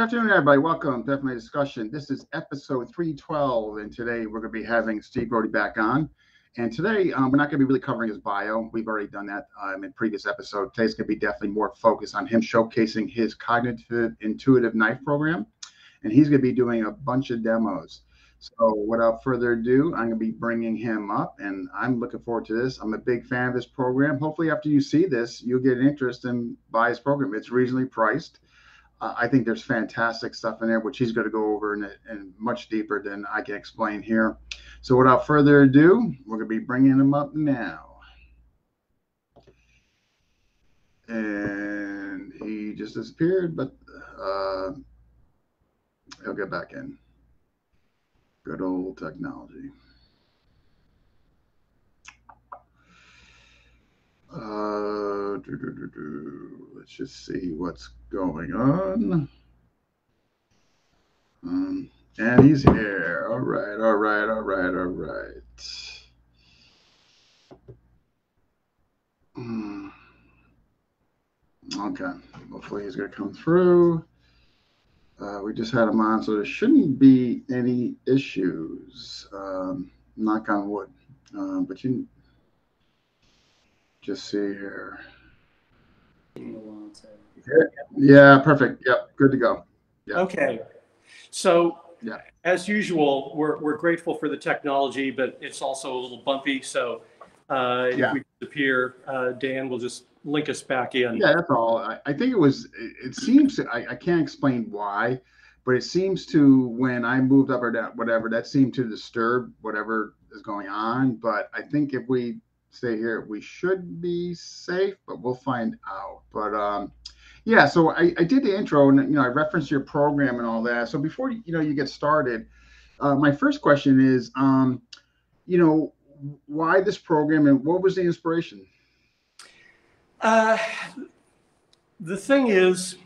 afternoon, everybody. Welcome to FMA Discussion. This is episode 312, and today we're going to be having Steve Grody back on. And today we're not going to be really covering his bio. We've already done that in previous episode. Today's going to be definitely more focused on him showcasing his cognitive intuitive knife program, and he's going to be doing a bunch of demos. So without further ado, I'm going to be bringing him up, and I'm looking forward to this. I'm a big fan of this program. Hopefully after you see this, you'll get an interest in buy his program. It's reasonably priced. I think there's fantastic stuff in there, which he's going to go over in much deeper than I can explain here. So without further ado, we're going to be bringing him up now. And he just disappeared, but he'll get back in. Good old technology. Let's just see what's going on. And he's here. All right. Okay. Hopefully he's going to come through. We just had him on, so there shouldn't be any issues. Knock on wood. But you just see here. Yeah, perfect. Yep, good to go. Yep. Okay, so as usual, we're grateful for the technology, but it's also a little bumpy. So if we disappear, Dan will just link us back in. Yeah, that's all. I think it seems I can't explain why, but it seems to, when I moved up or down, whatever, that seemed to disturb whatever is going on. But I think if we stay here, we should be safe, but we'll find out. But yeah, so I did the intro, and I referenced your program and all that. So before you get started, my first question is, why this program and what was the inspiration? The thing is,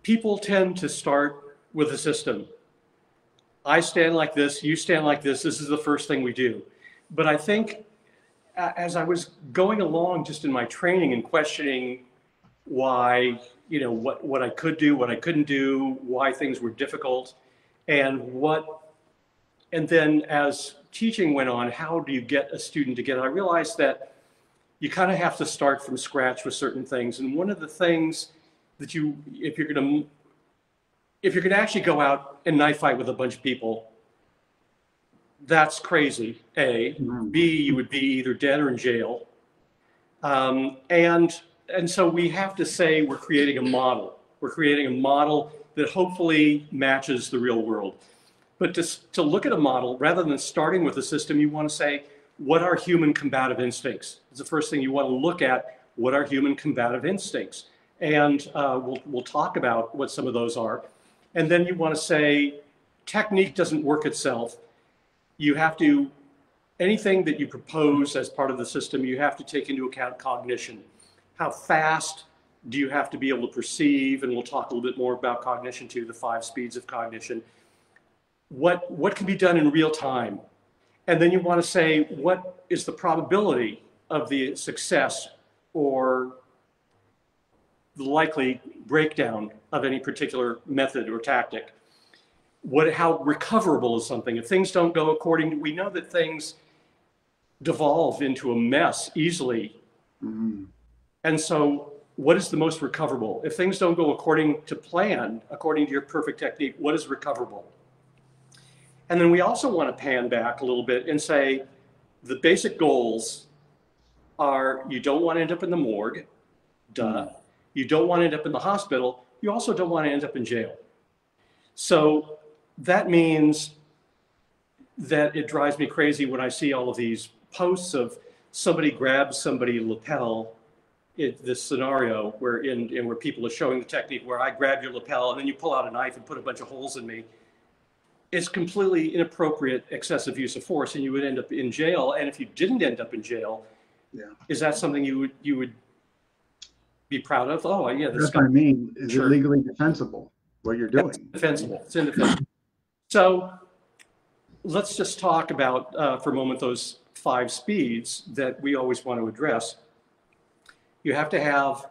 people tend to start with a system. I stand like this, you stand like this. This is the first thing we do. But I think as I was going along just in my training and questioning why, what I could do, what I couldn't do, why things were difficult, and then as teaching went on, how do you get a student to get it? I realized that you kind of have to start from scratch with certain things. And one of the things that if you're going to actually go out and knife fight with a bunch of people, that's crazy, A. B, you would be either dead or in jail. And so we have to say we're creating a model. We're creating a model that hopefully matches the real world. But to look at a model, rather than starting with a system, you want to say, what are human combative instincts? It's the first thing you want to look at. What are human combative instincts? And we'll talk about what some of those are. And then you want to say, technique doesn't work itself. You have to, anything that you propose as part of the system, you have to take into account cognition. How fast do you have to be able to perceive? And we'll talk a little bit more about cognition too, the 5 speeds of cognition. What can be done in real time? And then you want to say, what is the probability of the success or the likely breakdown of any particular method or tactic? How recoverable is something? If things don't go we know that things devolve into a mess easily. Mm-hmm. And so what is the most recoverable? If things don't go according to plan, according to your perfect technique, what is recoverable? And then we also want to pan back a little bit and say the basic goals are, you don't want to end up in the morgue, duh. You don't want to end up in the hospital. You also don't want to end up in jail. So that means that it drives me crazy when I see all of these posts of somebody grabs somebody's lapel, this scenario where people are showing the technique where I grab your lapel and then you pull out a knife and put a bunch of holes in me. It's completely inappropriate, excessive use of force, and you would end up in jail. And if you didn't end up in jail, is that something you would be proud of? Oh, yeah. That's what I mean. Is it legally defensible, what you're doing? It's defensible. It's indefensible. So let's just talk about, for a moment, those 5 speeds that we always want to address. You have to have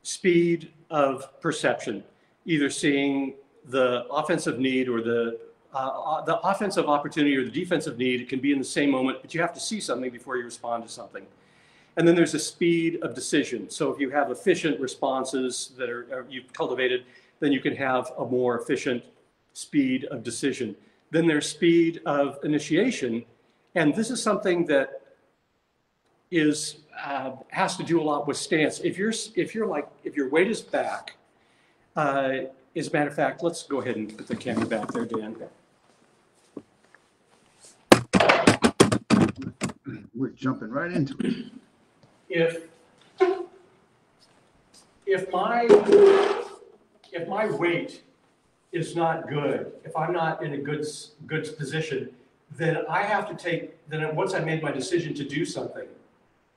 speed of perception. either seeing the offensive need or the offensive opportunity or the defensive need. It can be in the same moment, but you have to see something before you respond to something. And then there's a speed of decision. So if you have efficient responses that are you've cultivated, then you can have a more efficient speed of decision. Then there's speed of initiation. And this is something that is has to do a lot with stance. If your weight is back, as a matter of fact, let's go ahead and put the camera back there, Dan. We're jumping right into it. If my weight is not good, if I'm not in a good position, then I have to take. Then once I made my decision to do something,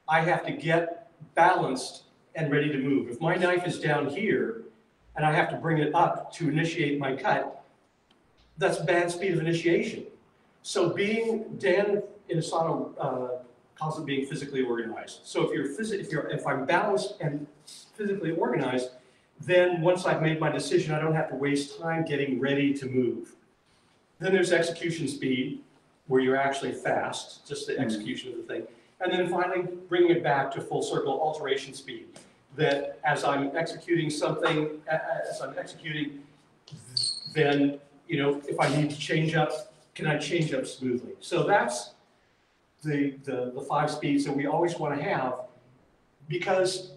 I have to get balanced and ready to move. If my knife is down here and I have to bring it up to initiate my cut, that's bad speed of initiation. So Dan Inosanto calls it being physically organized. So if I'm balanced and physically organized, then once I've made my decision, I don't have to waste time getting ready to move. Then there's execution speed, where you're actually fast, just the execution of the thing. And then finally, bringing it back to full circle alteration speed. That as I'm executing something, then, if I need to change up, can I change up smoothly? So that's the 5 speeds that we always want to have, because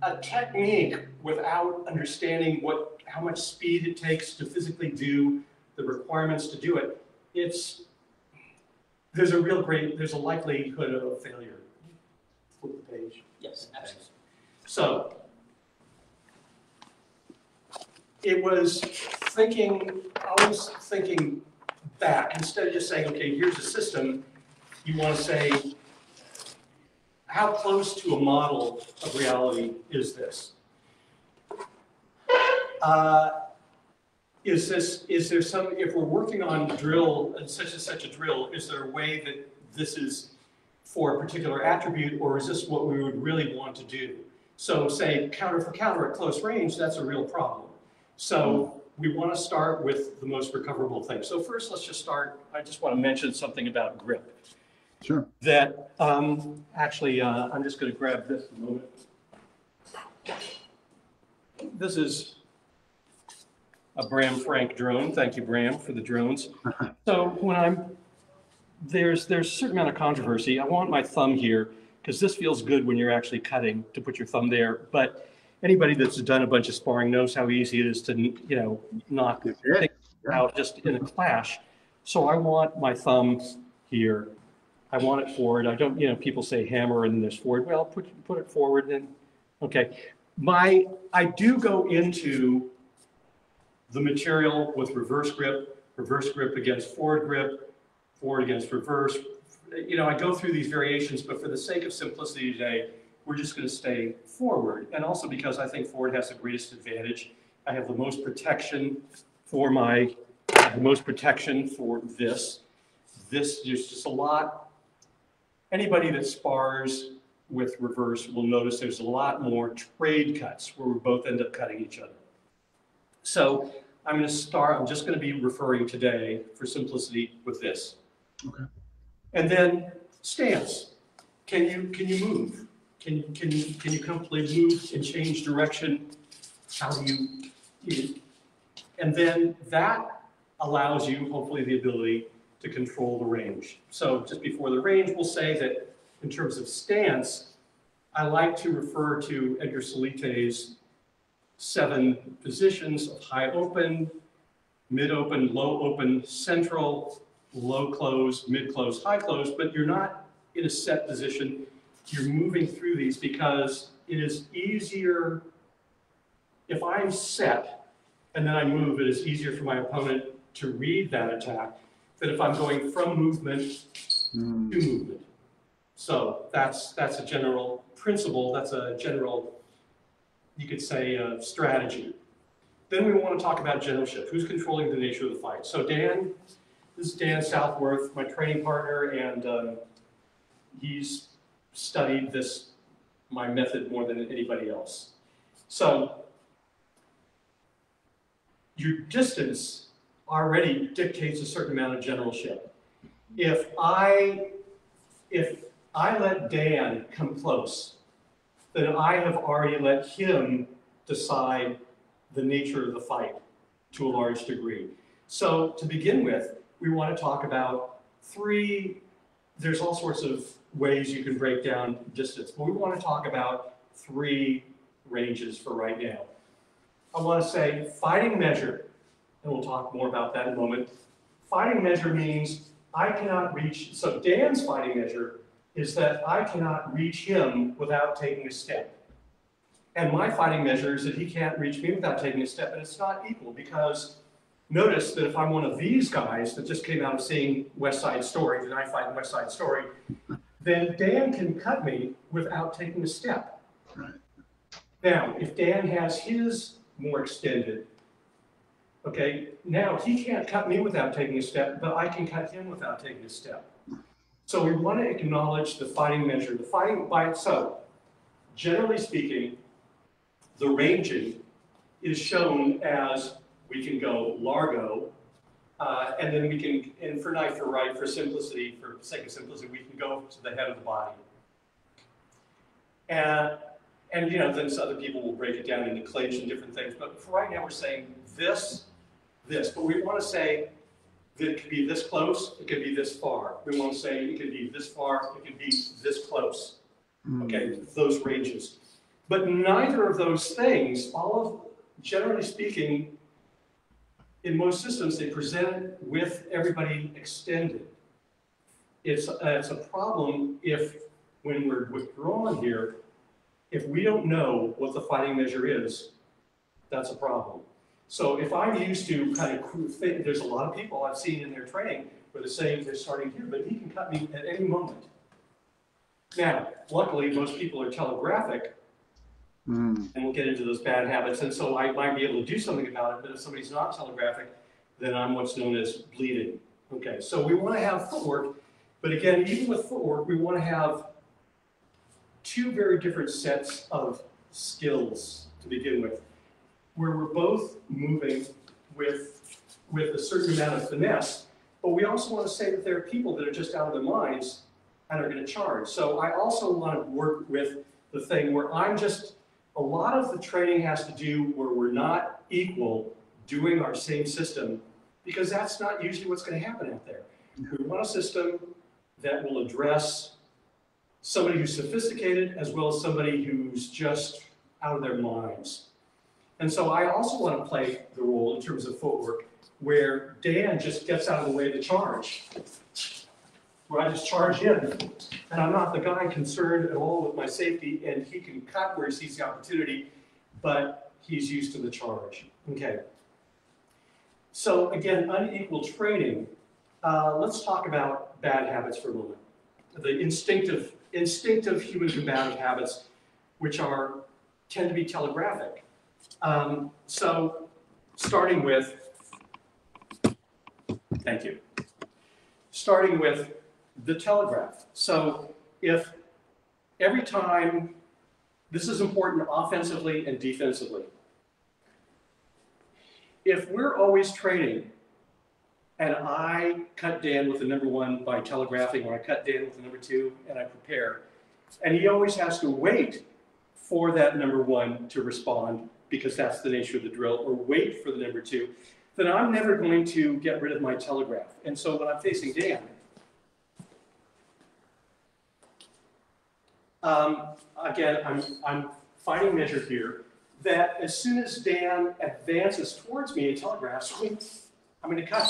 a technique without understanding how much speed it takes to physically do the requirements to do it, there's a likelihood of failure. Flip the page. Yes, absolutely. So it was always thinking back, instead of just saying, okay, here's a system, you want to say, how close to a model of reality is this? If we're working on drill, such and such a drill, is there a way that this is for a particular attribute, or is this what we would really want to do? So say counter for counter at close range, that's a real problem. So we want to start with the most recoverable thing. So first, let's just start. I just want to mention something about grip. Sure. That actually, I'm just going to grab this a moment. This is a Bram Frank drone. Thank you, Bram, for the drones. So when there's a certain amount of controversy. I want my thumb here because this feels good when you're actually cutting, to put your thumb there. But anybody that's done a bunch of sparring knows how easy it is to, knock things out just in a clash. So I want my thumb here. I want it forward. I don't, people say hammer and then there's forward. Well, put it forward and okay. I do go into the material with reverse grip against forward grip, forward against reverse. I go through these variations, but for the sake of simplicity today, we're just going to stay forward. And also because I think forward has the greatest advantage. I have the most protection for this. There's just a lot. Anybody that spars with reverse will notice there's a lot more trade cuts where we both end up cutting each other. So I'm just going to be referring today, for simplicity, with this. Okay. And then stance. Can you move? Can you comfortably move and change direction? How do you? And then that allows you, hopefully, the ability to control the range. So just before the range, we'll say that in terms of stance, I like to refer to Edgar Salite's 7 positions of high open, mid open, low open, central, low close, mid close, high close, but you're not in a set position. You're moving through these because it is easier, if I'm set and then I move, it is easier for my opponent to read that attack than if I'm going from movement to movement. So that's a general principle, that's a general, you could say, strategy. Then we want to talk about generalship. Who's controlling the nature of the fight? So this is Dan Southworth, my training partner, and he's studied my method more than anybody else. So your distance already dictates a certain amount of generalship. If I let Dan come close, then I have already let him decide the nature of the fight to a large degree. So to begin with, we want to talk about there's all sorts of ways you can break down distance, but we want to talk about 3 ranges for right now. I want to say fighting measure, and we'll talk more about that in a moment. Fighting measure means I cannot reach, so Dan's fighting measure is that I cannot reach him without taking a step. And my fighting measure is that he can't reach me without taking a step, and it's not equal, because notice that if I'm one of these guys that just came out of seeing West Side Story, the knife fight in West Side Story, then Dan can cut me without taking a step. Right. Now, if Dan has his more extended, okay, now he can't cut me without taking a step, but I can cut him without taking a step. So we want to acknowledge the fighting measure. The fighting by itself, generally speaking, the ranging is shown as we can go largo, and then we can, and for knife or right, for simplicity, for sake of simplicity, we can go to the head of the body. And you know, then other people will break it down into clinch and different things. But for right now, we're saying this. But we want to say that it could be this close, it could be this far. We want to say it could be this far, it could be this close. Okay, those ranges. But neither of those things, generally speaking, in most systems, they present with everybody extended. It's a problem if, when we're withdrawn here, if we don't know what the fighting measure is, that's a problem. So if I'm used to kind of think, there's a lot of people I've seen in their training where they're saying they're starting here, but he can cut me at any moment. Now, luckily, most people are telegraphic, and we'll get into those bad habits, and so I might be able to do something about it, but if somebody's not telegraphic, then I'm what's known as bleeding. Okay, so we want to have footwork, but again, even with footwork, we want to have 2 very different sets of skills to begin with, where we're both moving with a certain amount of finesse, but we also want to say that there are people that are just out of their minds and are going to charge. So I also want to work with the thing where a lot of the training has to do where we're not equal doing our same system, because that's not usually what's going to happen out there. We want a system that will address somebody who's sophisticated as well as somebody who's just out of their minds. And so I also want to play the role in terms of footwork where Dan just gets out of the way of the charge, where I just charge in, and I'm not the guy concerned at all with my safety, and he can cut where he sees the opportunity, but he's used to the charge. Okay. So again, unequal training. Let's talk about bad habits for a moment. The instinctive human combative habits, which tend to be telegraphic. So starting with, thank you. Starting with the telegraph. So if every time, this is important offensively and defensively. If we're always training and I cut Dan with the number 1 by telegraphing, or I cut Dan with the number 2 and I prepare, and he always has to wait for that number 1 to respond because that's the nature of the drill, or wait for the number 2, then I'm never going to get rid of my telegraph. And so when I'm facing Dan, again, I'm fighting measure here, that as soon as Dan advances towards me and telegraphs, I'm going to cut.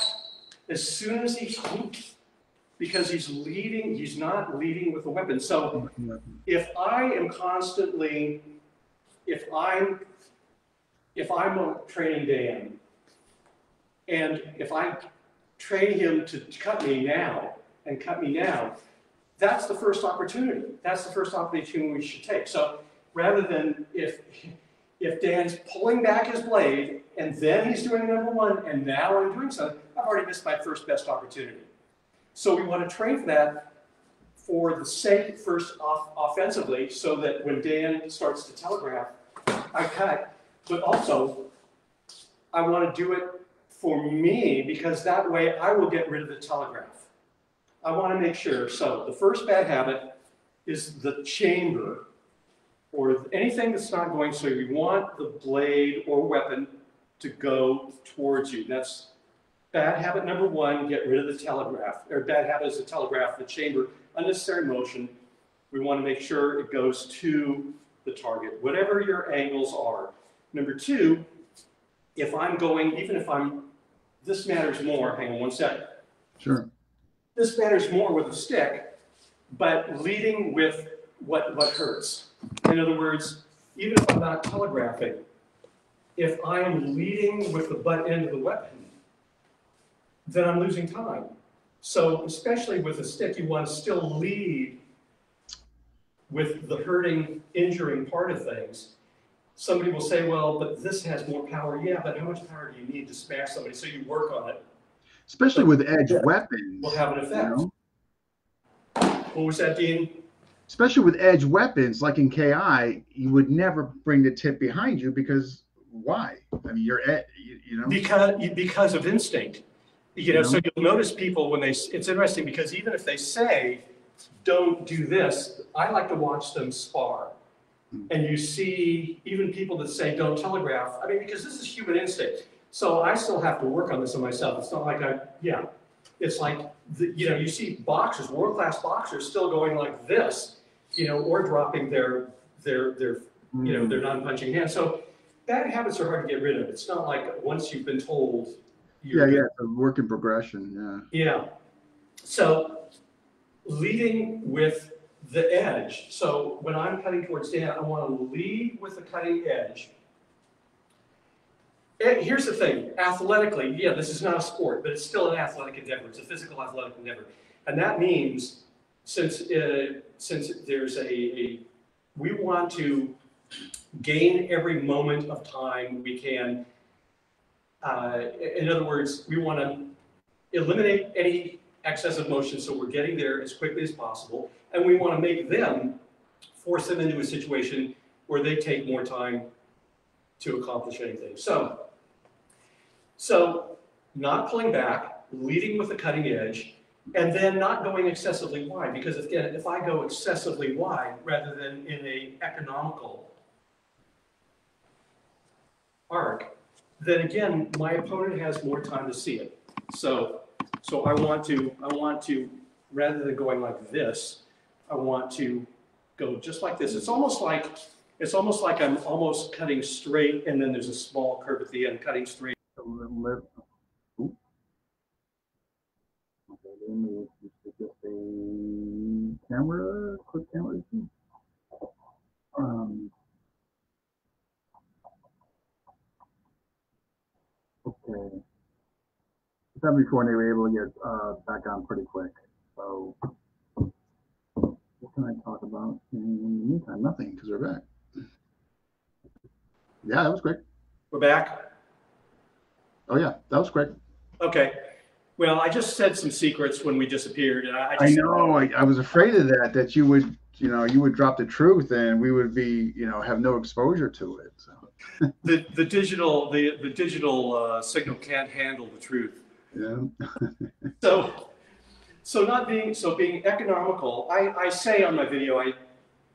As soon as because he's leading, he's not leading with a weapon. So if I am constantly, if I'm training Dan, and if I train him to cut me now, that's the first opportunity. That's the first opportunity we should take. So rather than if Dan's pulling back his blade and then he's doing number 1 and now I'm doing something, I've already missed my first best opportunity. So we want to train for that for the sake first offensively, so that when Dan starts to telegraph, I cut, but also I want to do it for me because that way I will get rid of the telegraph. I want to make sure. So the first bad habit is the chamber or anything that's not going. So you want the blade or weapon to go towards you. That's bad habit number one, get rid of the telegraph. Or bad habit is the telegraph, the chamber, unnecessary motion. We want to make sure it goes to the target, whatever your angles are. Number two, if I'm going, even if I'm, this matters more, hang on one sec. Sure. This matters more with a stick, but leading with what hurts. In other words, even if I'm not telegraphing, if I am leading with the butt end of the weapon, then I'm losing time. So especially with a stick, you want to still lead with the hurting, injuring part of things. Somebody will say, well, but this has more power. Yeah, but how much power do you need to smash somebody? So you work on it. Especially with edge weapons. Will have an effect. You know? What was that, Dean? Especially with edge weapons, like in KI, you would never bring the tip behind you because why? I mean, you're you know. Because of instinct. You know, so you'll notice people when it's interesting because even if they say, don't do this, I like to watch them spar. And you see even people that say, don't telegraph. I mean, because this is human instinct. So I still have to work on this on myself. It's not like it's like, you see boxers, world-class boxers still going like this, or dropping their non-punching hand. So bad habits are hard to get rid of. It's not like once you've been told. It's a work in progression, Yeah. So leading with the edge. So when I'm cutting towards Dan, I want to lead with the cutting edge. And here's the thing, athletically, this is not a sport, but it's still an athletic endeavor. It's a physical athletic endeavor. And that means since there's we want to gain every moment of time we can. In other words, we want to eliminate any excessive motion so we're getting there as quickly as possible. And we want to force them into a situation where they take more time to accomplish anything. So not pulling back, leading with the cutting edge, and then not going excessively wide. Because again, if I go excessively wide rather than in a economical arc, then again, my opponent has more time to see it. So I want to, rather than going like this, I want to go just like this. It's almost like I'm almost cutting straight, and then there's a small curve at the end, cutting straight. Okay, let me just a camera, quick camera. Okay. That before they were able to get back on pretty quick. So what can I talk about in the meantime? Nothing, because we're back. Yeah, that was quick. We're back? Oh yeah, that was quick. Okay. Well, I just said some secrets when we disappeared. And I know. I was afraid of that you would, you would drop the truth and we would be, have no exposure to it. So. the digital signal can't handle the truth. Yeah. so being economical, I say on my video,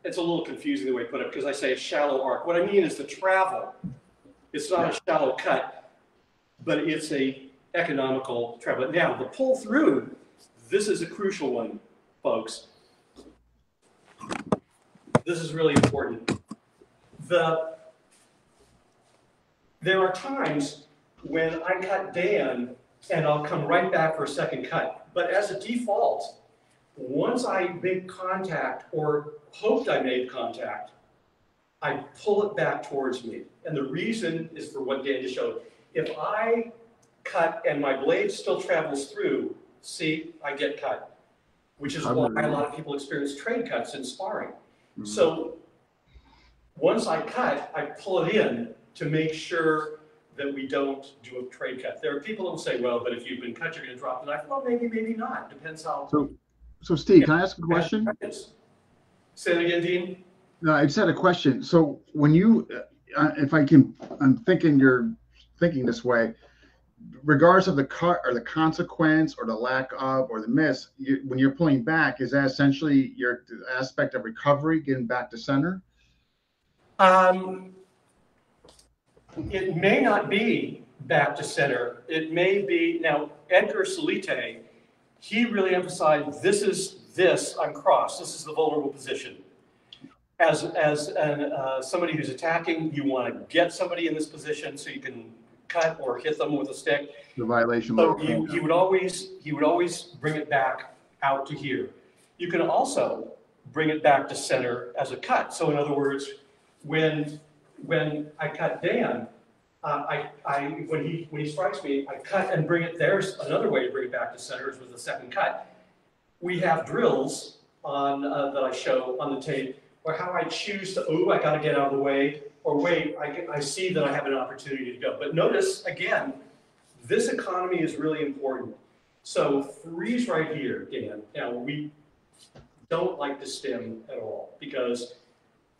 it's a little confusing the way I put it because I say a shallow arc. What I mean is the travel. It's not a shallow cut, but it's a economical travel. Now the pull through, this is a crucial one, folks. This is really important. There are times when I cut Dan and I'll come right back for a second cut. But as a default, once I make contact or hoped I made contact, I pull it back towards me. And the reason is for what Dan just showed. If I cut and my blade still travels through, see, I get cut, which is why a lot of people experience trade cuts in sparring. Mm-hmm. So once I cut, I pull it in to make sure that we don't do a trade cut. There are people who will say, well, but if you've been cut, you're going to drop the knife. Well, maybe not. Depends how. So Steve, can I ask a question? Say that again, Dean. No, I just had a question. So when you, if I can, I'm thinking you're thinking this way, regardless of the cut or the consequence or the lack of or the miss, when you're pulling back, is that essentially your aspect of recovery, getting back to center? It may not be back to center. It may be, now Edgar Salite, he really emphasized I'm crossed. This is the vulnerable position. As somebody who's attacking, you want to get somebody in this position so you can cut or hit them with a stick. The violation. So he would always bring it back out to here. You can also bring it back to center as a cut. So in other words, when I cut Dan, when he strikes me, I cut and bring it. There's another way to bring it back to center is with the second cut. We have drills on that I show on the tape, or how I choose to, I got to get out of the way, or wait, I see that I have an opportunity to go. But notice, again, this economy is really important. So freeze right here, Dan. Now, we don't like to stem at all because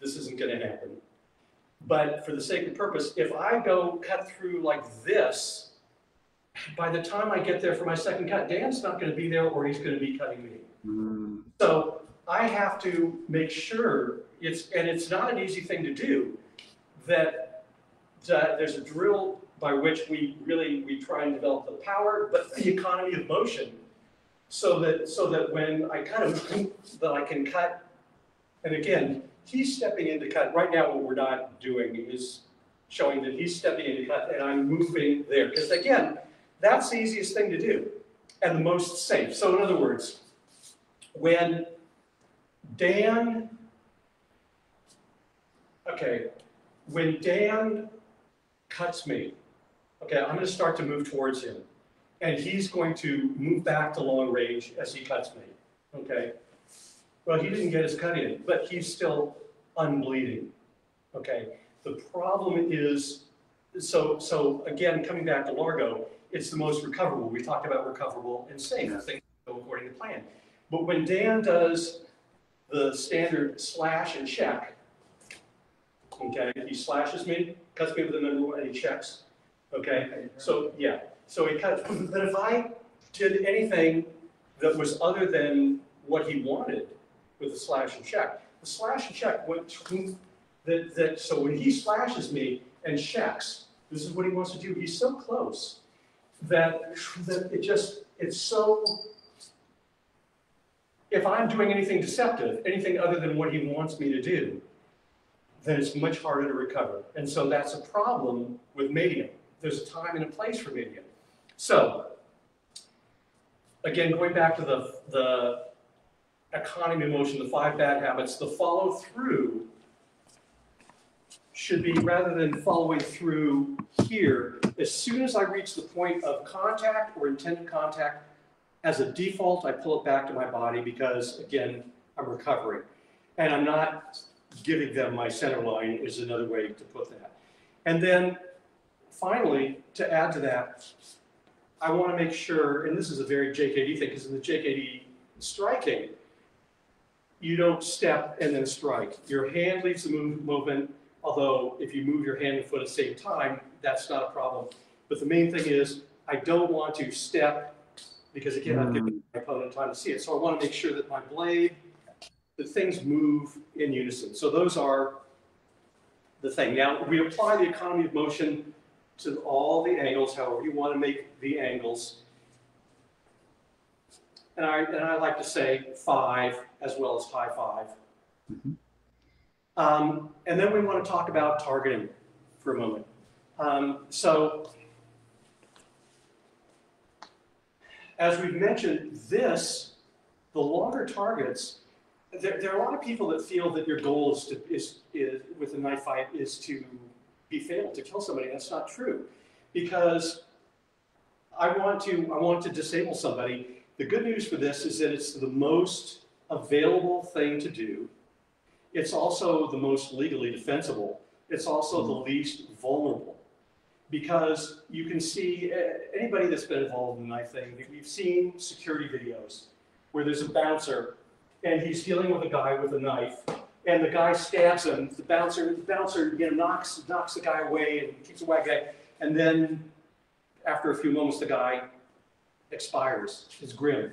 this isn't going to happen. But for the sake of purpose, if I go cut through like this, by the time I get there for my second cut, Dan's not going to be there, or he's going to be cutting me. So I have to make sure it's not an easy thing to do, that there's a drill by which we try and develop the power, but the economy of motion, so that when I cut him, that I can cut. And again, he's stepping in to cut. Right now, what we're not doing is showing that he's stepping in to cut, and I'm moving there. Because again, that's the easiest thing to do and the most safe. So in other words, when Dan cuts me, okay, I'm going to start to move towards him, and he's going to move back to long range as he cuts me, okay? Well, he didn't get his cut in, but he's still unbleeding, okay? The problem is, so again, coming back to Largo, it's the most recoverable. We talked about recoverable and safe, things go according to plan. But when Dan does the standard slash and check, okay, he slashes me, cuts me with the number one, and he checks, okay? So yeah, so he cuts. But if I did anything that was other than what he wanted with the slash and check, the slash and check went so when he slashes me and checks, this is what he wants to do. He's so close that it's so. If I'm doing anything deceptive, anything other than what he wants me to do, then it's much harder to recover. And so that's a problem with medium. There's a time and a place for medium. So, again, going back to the economy of motion, the 5 bad habits, the follow through should be, rather than following through here, as soon as I reach the point of contact or intended contact, as a default, I pull it back to my body because, again, I'm recovering. And I'm not giving them my center line is another way to put that. And then finally, to add to that, I want to make sure, and this is a very JKD thing, because in the JKD striking, you don't step and then strike. Your hand leads the movement, although if you move your hand and foot at the same time, that's not a problem. But the main thing is, I don't want to step, because again, I've given my opponent time to see it. So I want to make sure that my blade, that things move in unison. So those are the thing. Now, we apply the economy of motion to all the angles, however you want to make the angles. And I like to say 5 as well as high 5. And then we want to talk about targeting for a moment. So as we've mentioned, the longer targets, there are a lot of people that feel that your goal is with a knife fight is to be fatal, to kill somebody. That's not true, because I want to disable somebody. The good news for this is that it's the most available thing to do. It's also the most legally defensible. It's also the least vulnerable, because you can see anybody that's been involved in the knife thing. We've seen security videos where there's a bouncer and he's dealing with a guy with a knife, and the guy stabs him. The bouncer knocks the guy away and keeps the white guy. And then after a few moments, the guy expires, is grim.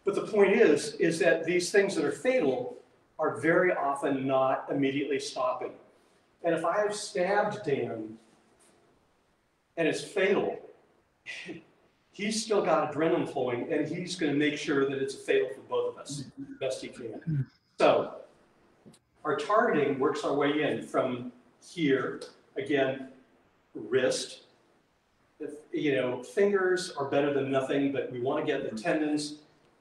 But the point is that these things that are fatal are very often not immediately stopping. And if I have stabbed Dan and it's fatal, he's still got adrenaline flowing, and he's going to make sure that it's fatal for both of us, best he can. So our targeting works our way in from here. Again, wrist. Fingers are better than nothing, but we want to get the tendons.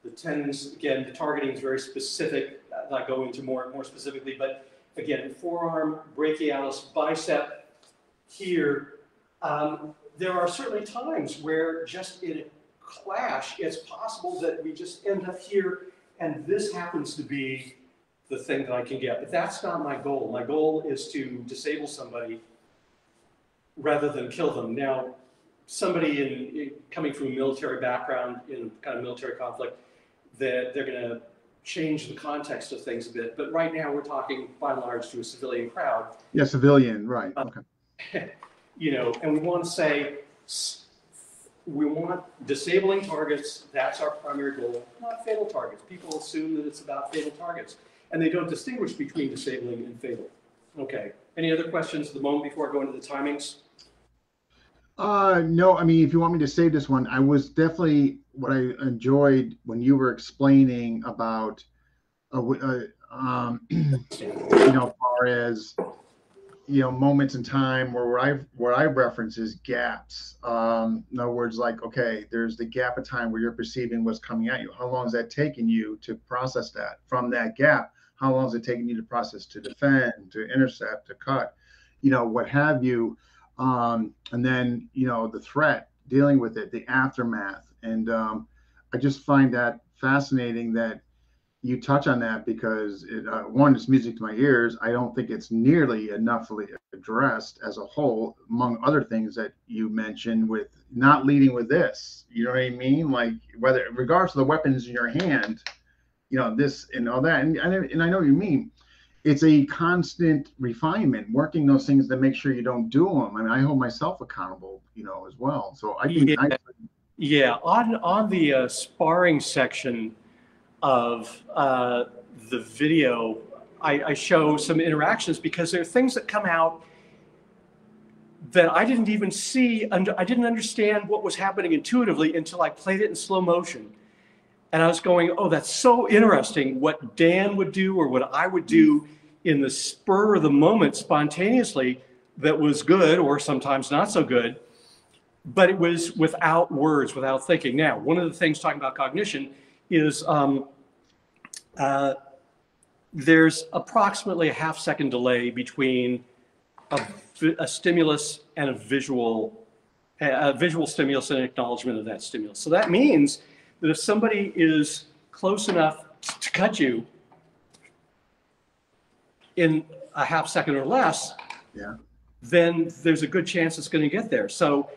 The tendons, again, the targeting is very specific. I'll go into more specifically, but again, forearm, brachialis, bicep, here. There are certainly times where just in a clash, it's possible that we just end up here, and this happens to be the thing that I can get. But that's not my goal. My goal is to disable somebody rather than kill them. Now, somebody coming from a military background in kind of military conflict, that they're going to change the context of things a bit. But right now, we're talking by and large to a civilian crowd. Yeah, civilian, right? Okay. And we want to say, we want disabling targets. That's our primary goal, not fatal targets. People assume that it's about fatal targets, and they don't distinguish between disabling and fatal. Okay. Any other questions at the moment before I go into the timings? No, I mean, if you want me to save this one, I was definitely what I enjoyed when you were explaining about, far as, moments in time where I reference is gaps. In other words, like, okay, there's the gap of time where you're perceiving what's coming at you. How long is that taking you to process that? From that gap, how long is it taking you to process, to defend, to intercept, to cut, what have you? And then, the threat, dealing with it, the aftermath. And I just find that fascinating that you touch on that, because one, it's music to my ears. I don't think it's nearly enough addressed as a whole, among other things that you mentioned, with not leading with this. You know what I mean? Like, whether, regardless of the weapons in your hand, this and all that. And I know what you mean. It's a constant refinement, working those things to make sure you don't do them. I mean, I hold myself accountable, as well. So I think on the sparring section of the video, I show some interactions, because there are things that come out that I didn't even see. I didn't understand what was happening intuitively until I played it in slow motion. And I was going, oh, that's so interesting what Dan would do or what I would do in the spur of the moment spontaneously, that was good or sometimes not so good, but it was without words, without thinking. Now, one of the things talking about cognition is there's approximately a half-second delay between a stimulus and a visual stimulus and acknowledgement of that stimulus. So that means that if somebody is close enough to cut you in a half second or less, then there's a good chance it's going to get there. So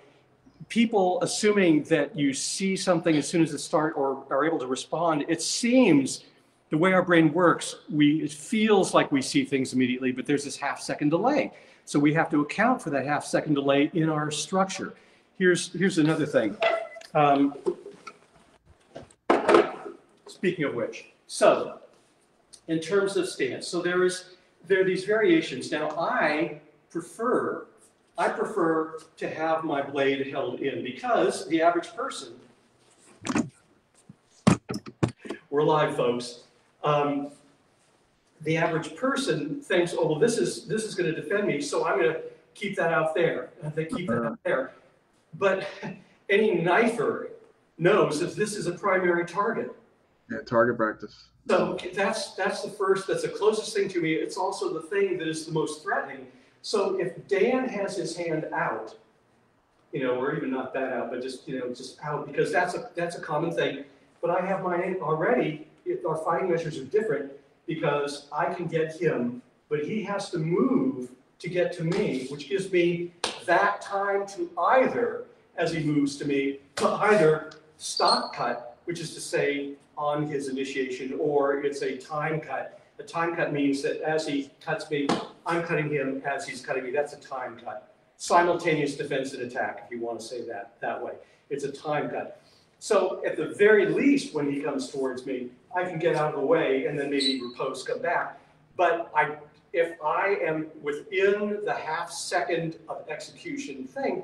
people assuming that you see something as soon as it starts or are able to respond, it seems the way our brain works, it feels like we see things immediately, but there's this half-second delay. So we have to account for that half-second delay in our structure. Here's another thing. Speaking of which, so in terms of stance, so there are these variations. Now I prefer to have my blade held in, because the average person, we're live, folks. The average person thinks, oh, well, this is going to defend me, so I'm going to keep that out there. And they keep that out there. But any knifer knows that this is a primary target. Yeah, target practice. So that's the closest thing to me. It's also the thing that is the most threatening. So if Dan has his hand out, or even not that out, but just out, because that's a common thing. But I have mine already. Our fighting measures are different, because I can get him, but he has to move to get to me, which gives me that time to either, as he moves to me, to either stop cut, which is to say on his initiation, or it's a time cut. A time cut means that as he cuts me, I'm cutting him as he's cutting me. That's a time cut. simultaneous defense and attack, if you want to say that way. It's a time cut. So at the very least, when he comes towards me, I can get out of the way and then maybe riposte, come back. But if I am within the half second of execution thing,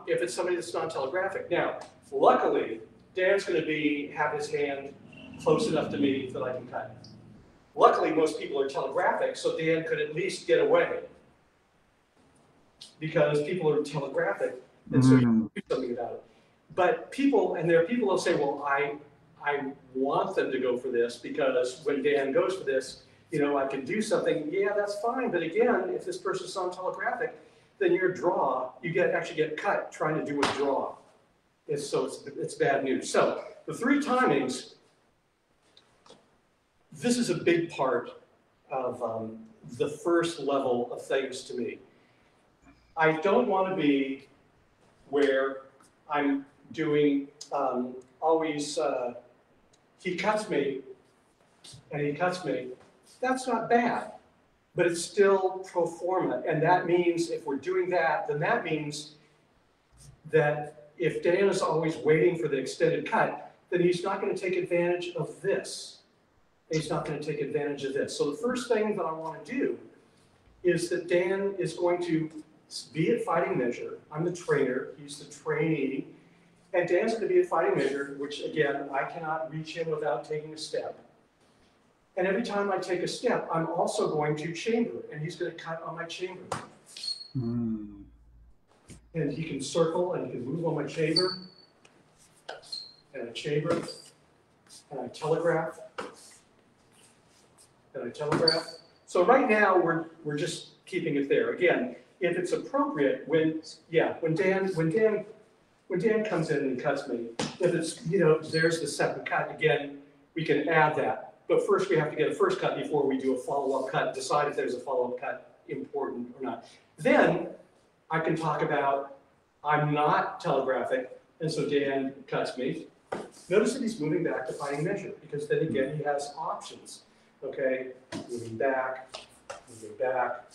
if it's somebody that's non-telegraphic. Now, luckily, Dan's going to have his hand close enough to me that I can cut. Luckily, most people are telegraphic, so Dan could at least get away because people are telegraphic, and so you can do something about it. But there are people who'll say, well, I want them to go for this because when Dan goes for this, I can do something. Yeah, that's fine. But again, if this person's non-telegraphic, then your draw, actually get cut trying to do a draw. It's bad news. So the three timings, this is a big part of the first level of things to me. I don't want to be where I'm doing always, he cuts me and he cuts me. That's not bad, but it's still pro forma. And that means if we're doing that, then that means that if Dan is always waiting for the extended cut, then he's not going to take advantage of this. He's not going to take advantage of this. So the first thing that I want to do is that Dan is going to be at fighting measure. I'm the trainer, he's the trainee, and Dan's going to be at fighting measure, which again, I cannot reach him without taking a step. And every time I take a step, I'm also going to chamber, and he's going to cut on my chamber. And he can circle, and he can move on my chamber, and I chamber, and I telegraph, and I telegraph. So right now, we're just keeping it there. Again, if it's appropriate, when Dan comes in and cuts me, if it's, there's the second cut, again, we can add that. But first we have to get a first cut before we do a follow-up cut, decide if there's a follow-up cut important or not. Then I can talk about, I'm not telegraphic, and so Dan cuts me. Notice that he's moving back to fighting measure, because then again, he has options. Okay, moving back, moving back,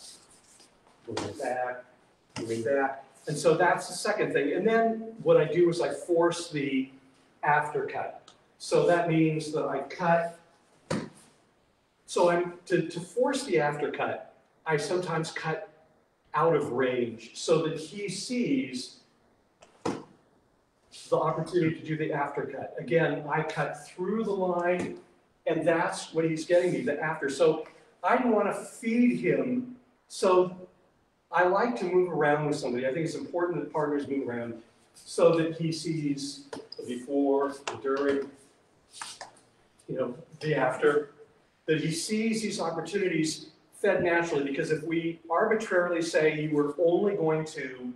moving back, moving back. And so that's the second thing. And then what I do is I force the after cut. So that means that I cut. So to force the after cut, I sometimes cut out of range so that he sees the opportunity to do the after cut. Again, I cut through the line, and that's what he's getting me, the after. So I want to feed him. So I like to move around with somebody. I think it's important that partners move around so that he sees the before, the during, the after, that he sees these opportunities fed naturally. Because if we arbitrarily say you were only going to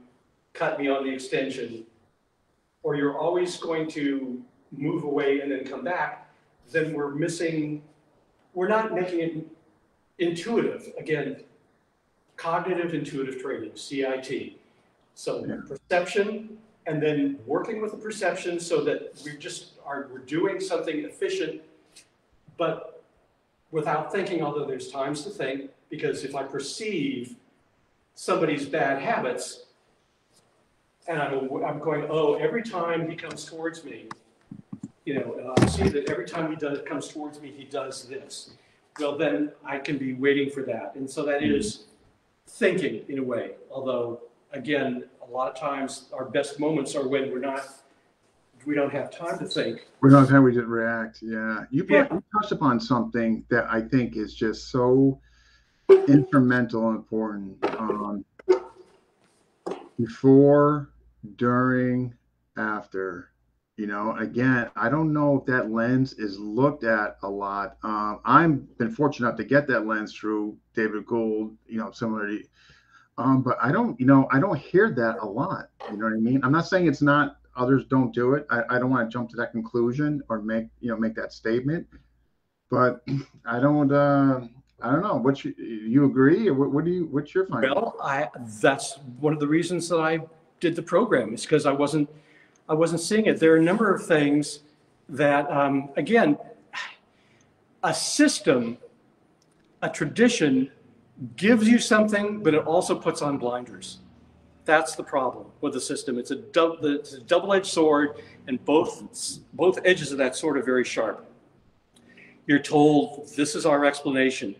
cut me on the extension, or you're always going to move away and then come back, then we're not making it intuitive. Again, cognitive intuitive training, CIT. So perception, and then working with the perception so that we're doing something efficient, but without thinking, although there's times to think, because if I perceive somebody's bad habits, and I'm going, oh, every time he comes towards me, I see that every time he comes towards me, he does this. Well, then I can be waiting for that. And so that is thinking in a way. Although, again, a lot of times our best moments are when we don't have time to think. We don't have time, we just react. Yeah. You touched upon something that I think is just so instrumental and important. Before, during, after. Again, I don't know if that lens is looked at a lot. I've been fortunate enough to get that lens through David Gould, similarly. But I don't hear that a lot. You know what I mean? I'm not saying it's not, others don't do it. I don't want to jump to that conclusion or make that statement. But I don't know. You agree, or what's your finding? Well, that's one of the reasons that I did the program, is because I wasn't seeing it. There are a number of things that, again, a system, a tradition gives you something, but it also puts on blinders. That's the problem with the system. It's a double-edged sword, and both edges of that sword are very sharp. You're told, this is our explanation.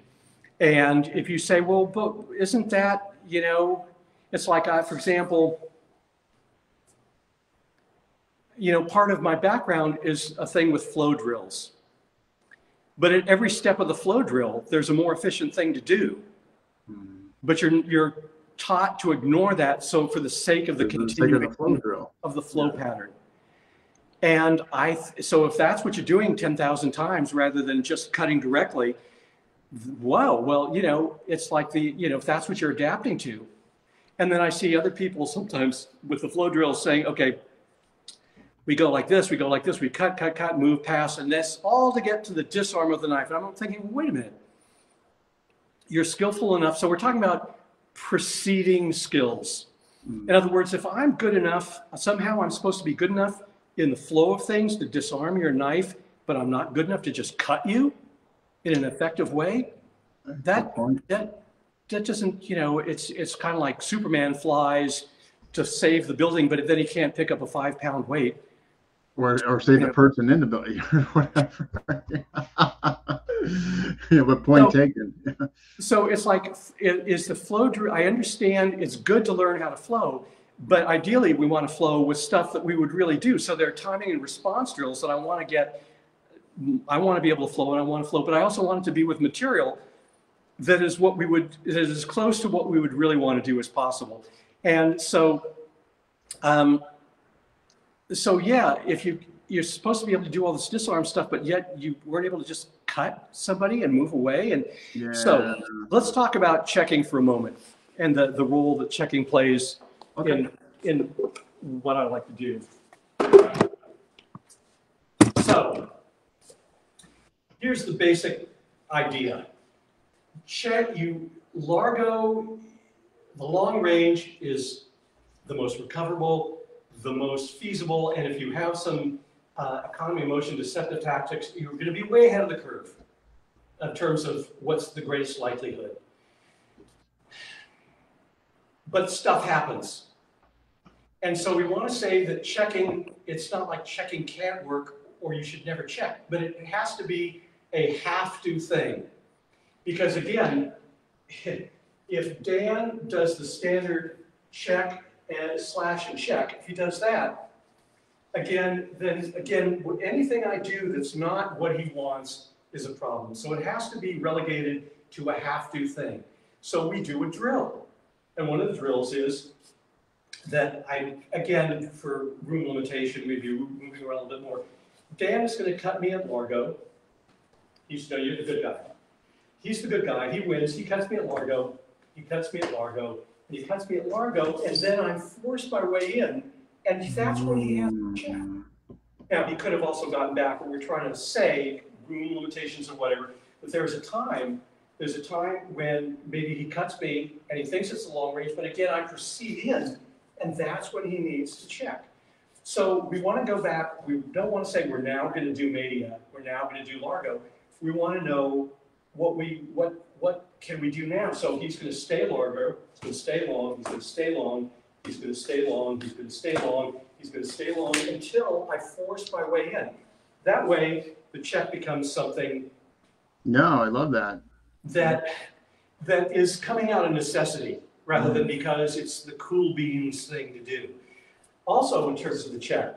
And if you say, well, but isn't that, you know, it's like, for example, you know, part of my background is a thing with flow drills. But at every step of the flow drill, there's a more efficient thing to do. But you're taught to ignore that. So for the sake of the continuing of the flow pattern. And so if that's what you're doing 10,000 times rather than just cutting directly, wow, well, you know, it's like if that's what you're adapting to. And then I see other people sometimes with the flow drills saying, okay, we go like this, we cut, move, pass, and this all to get to the disarm of the knife. And I'm thinking, wait a minute, you're skillful enough. So we're talking about preceding skills. In other words, if I'm good enough, somehow I'm supposed to be good enough in the flow of things to disarm your knife, but I'm not good enough to just cut you in an effective way. That doesn't, you know, it's kind of like Superman flies to save the building, but then he can't pick up a 5-pound weight. Or save the person in the building or whatever. Yeah, but point taken. So it's like, is the flow drill, I understand it's good to learn how to flow, but ideally we want to flow with stuff that we would really do. So there are timing and response drills that I want to be able to flow, and I want to flow, but I also want it to be with material that is as close to what we would really want to do as possible. And so, yeah, if you're supposed to be able to do all this disarm stuff, but yet you weren't able to just cut somebody and move away. And so let's talk about checking for a moment and the role that checking plays in what I like to do. So here's the basic idea. Largo, the long range is the most recoverable, the most feasible, and if you have some economy of motion deceptive tactics, you're going to be way ahead of the curve in terms of what's the greatest likelihood. But stuff happens. And so we want to say that checking, it's not like checking can't work or you should never check, but it has to be a have-to thing. Because again, if Dan does the standard check and slash and check, if he does that, then anything I do that's not what he wants is a problem. So it has to be relegated to a have-to thing. So we do a drill. And one of the drills is that again, for room limitation, maybe moving around a little bit more, Dan is going to cut me at Largo. You're the good guy. He's the good guy. He wins. He cuts me at Largo. He cuts me at Largo. And he cuts me at Largo. And then I'm forced my way in. And that's when he has to check. Now, he could have also gotten back, but we're trying to say room limitations or whatever. But there's a time when maybe he cuts me and he thinks it's a long range, but again, I proceed in, and that's when he needs to check. So we want to go back. We don't want to say we're now going to do media. We're now going to do Largo. We want to know what can we do now. So he's going to stay Largo. He's going to stay long. He's going to stay long. He's going to stay long. He's going to stay long. He's going to stay long until I force my way in. That way, the check becomes something. No, I love that. That is coming out of necessity rather than because it's the cool beans thing to do. Also in terms of the check,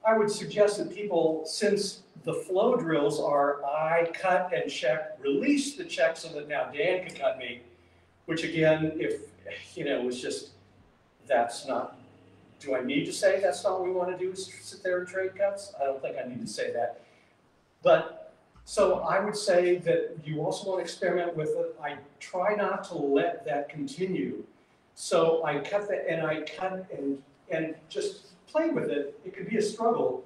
I would suggest that people, since the flow drills are I cut and check, release the check so that now Dan can cut me, which again, if, it's just, that's not, do I need to say that's not what we want to do is sit there and trade cuts? I don't think I need to say that. But, so I would say that you also want to experiment with it. I try not to let that continue. So I cut that and I cut and just play with it. It could be a struggle,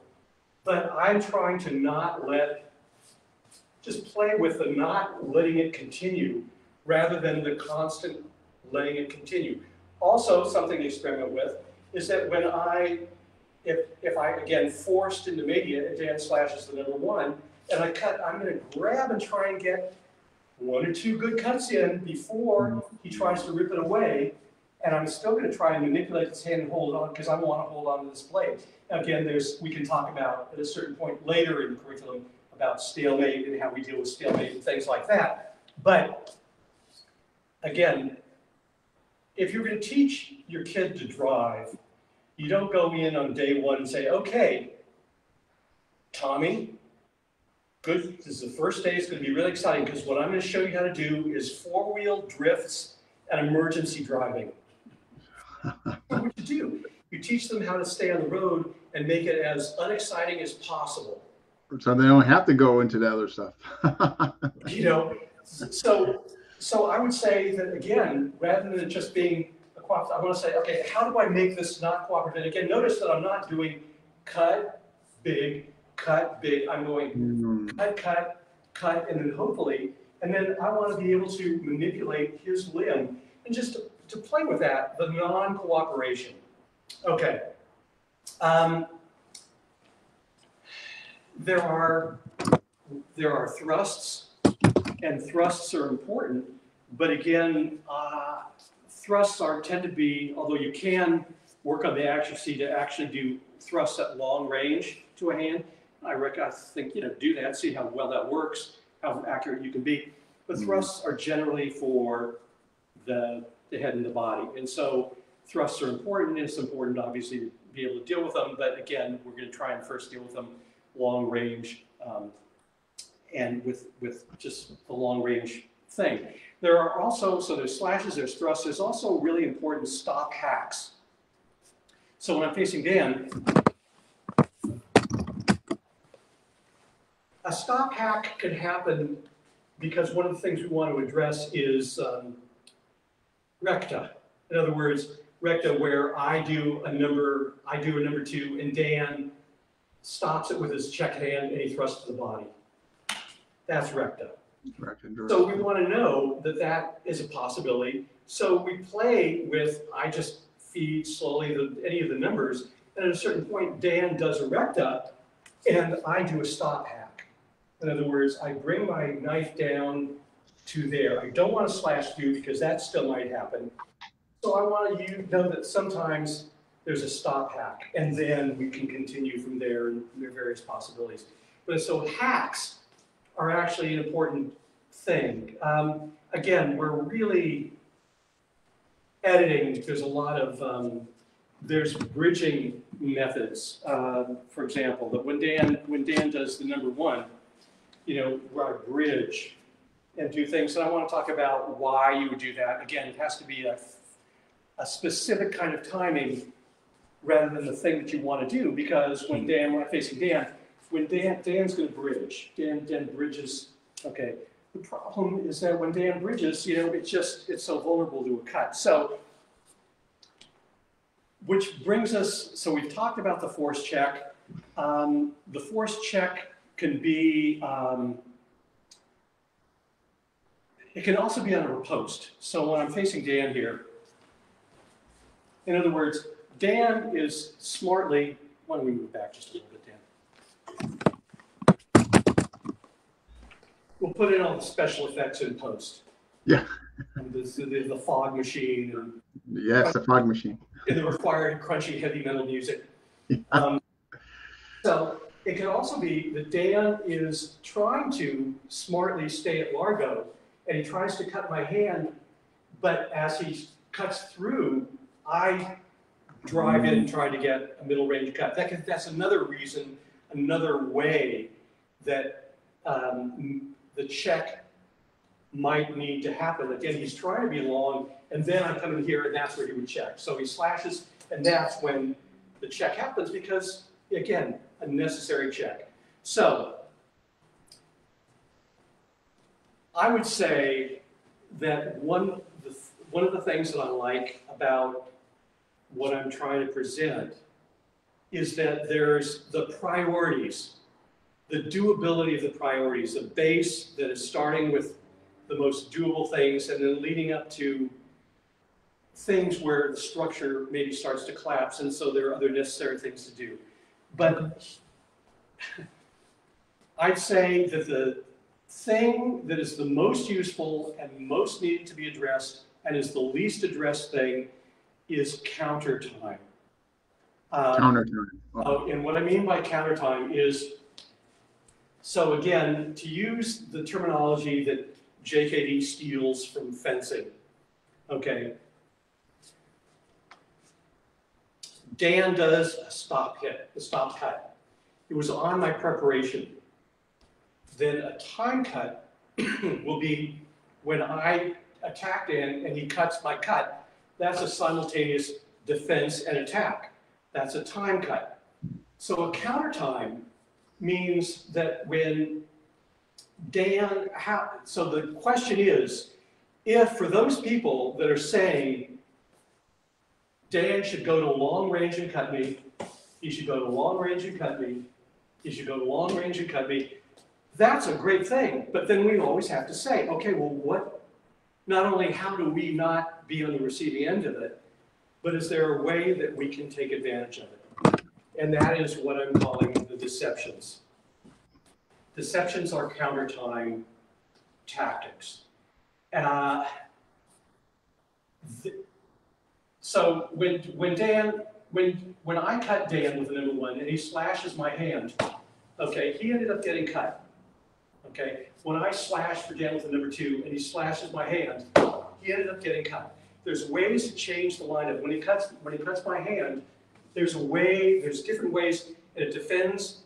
but I'm trying to just play with the not letting it continue rather than the constant letting it continue. Also, something to experiment with is that when if I, again, forced into media, Dan slash is the number one, and I cut, I'm going to grab and try and get one or two good cuts in before he tries to rip it away. and I'm still going to try and manipulate this hand and hold it on because I want to hold on to this blade. Again, we can talk about at a certain point later in the curriculum about stalemate and how we deal with stalemate and things like that. But again, if you're going to teach your kid to drive, you don't go in on day one and say, okay, Tommy, good, this is the first day, it's going to be really exciting because what I'm going to show you how to do is four-wheel drifts and emergency driving. What you do, you teach them how to stay on the road and make it as unexciting as possible. So they don't have to go into the other stuff. You know, so I would say that, again, rather than just being a cooperative, I want to say, okay, how do I make this not cooperative? And again, notice that I'm not doing cut, big, I'm going cut, and then hopefully, and then I want to be able to manipulate his limb and just to play with that, the non-cooperation. Okay. There are thrusts, and thrusts are important, but again, thrusts tend to be, although you can work on the accuracy to actually do thrusts at long range to a hand. I think, do that, see how well that works, how accurate you can be. But thrusts are generally for the head and the body. And so thrusts are important, and it's important, obviously, to be able to deal with them. But again, we're going to try and first deal with them long range and with just the long range thing. There are also, so there's slashes, there's thrusts, there's also really important stop hacks. So when I'm facing Dan, a stop hack can happen because one of the things we want to address is recta. In other words, recta where I do a number two, and Dan stops it with his check hand and he thrusts to the body. That's recta. So we want to know that that is a possibility. So we play with, I just feed slowly any of the numbers, and at a certain point, Dan does a recta, and I do a stop hack. In other words, I bring my knife down to there. I don't want to slash through because that still might happen. So I want you to know that sometimes there's a stop hack, and then we can continue from there, and there are various possibilities. But so hacks are actually an important thing. Again, we're really editing. There's a lot of there's bridging methods. For example, that when Dan does the number one, where I bridge and do things, and I want to talk about why you would do that. Again, it has to be a specific kind of timing rather than the thing that you want to do, because when I'm facing Dan, Dan's going to bridge. Dan bridges. Okay. The problem is that when Dan bridges, it's so vulnerable to a cut. So, which brings us, so we've talked about the force check. The force check can be, it can also be on a riposte. So when I'm facing Dan here, in other words, Dan is smartly, why don't we move back just a little bit, Dan? We'll put in all the special effects in post. Yeah. And the fog machine. And yes, the fog machine. And the required crunchy heavy metal music. Yeah. So it can also be that Dan is trying to smartly stay at Largo, and he tries to cut my hand, but as he cuts through, I drive in trying to get a middle range cut. That's another reason, another way that the check might need to happen. Again, he's trying to be long, and then I come in here, and that's where he would check. So he slashes, and that's when the check happens because, again, a necessary check. So I would say that one of the things that I like about what I'm trying to present is that there's the priorities, the doability of the priorities, a base that is starting with the most doable things and then leading up to things where the structure maybe starts to collapse, and so there are other necessary things to do. But I'd say that the thing that is the most useful and most needed to be addressed and is the least addressed thing is counter time. Counter time. And what I mean by counter time is, so again, to use the terminology that JKD steals from fencing, okay? Dan does a stop hit, a stop cut. It was on my preparation. Then a time cut will be when I attack Dan and he cuts my cut. That's a simultaneous defense and attack. That's a time cut. So a counter time means that when Dan, so the question is, if for those people that are saying, Dan should go to long range and cut me, he should go to long range and cut me, he should go to long range and cut me, that's a great thing. But then we always have to say, okay, well, what, not only how do we not be on the receiving end of it, but is there a way that we can take advantage of it? And that is what I'm calling the deceptions. Deceptions are counter time tactics. So when I cut Dan with the number 1 and he slashes my hand, okay, he ended up getting cut. Okay, when I slash for Dan with the number 2 and he slashes my hand, he ended up getting cut. There's ways to change the lineup. When he cuts my hand, there's different ways, and it defends.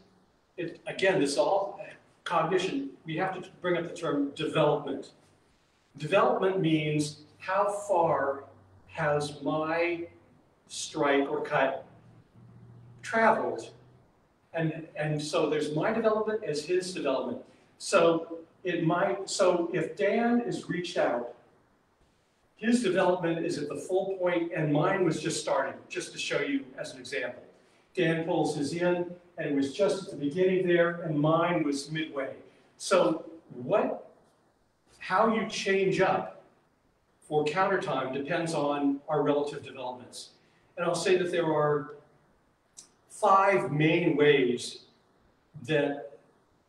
Again, this is all cognition. We have to bring up the term development. Development means how far has my strike or cut traveled, and so there's my development as his development. So if Dan is reached out, his development is at the full point, and mine was just starting, just to show you as an example. Dan pulls his in, and it was just at the beginning there, and mine was midway. So how you change up for counter time depends on our relative developments. And I'll say that there are 5 main ways that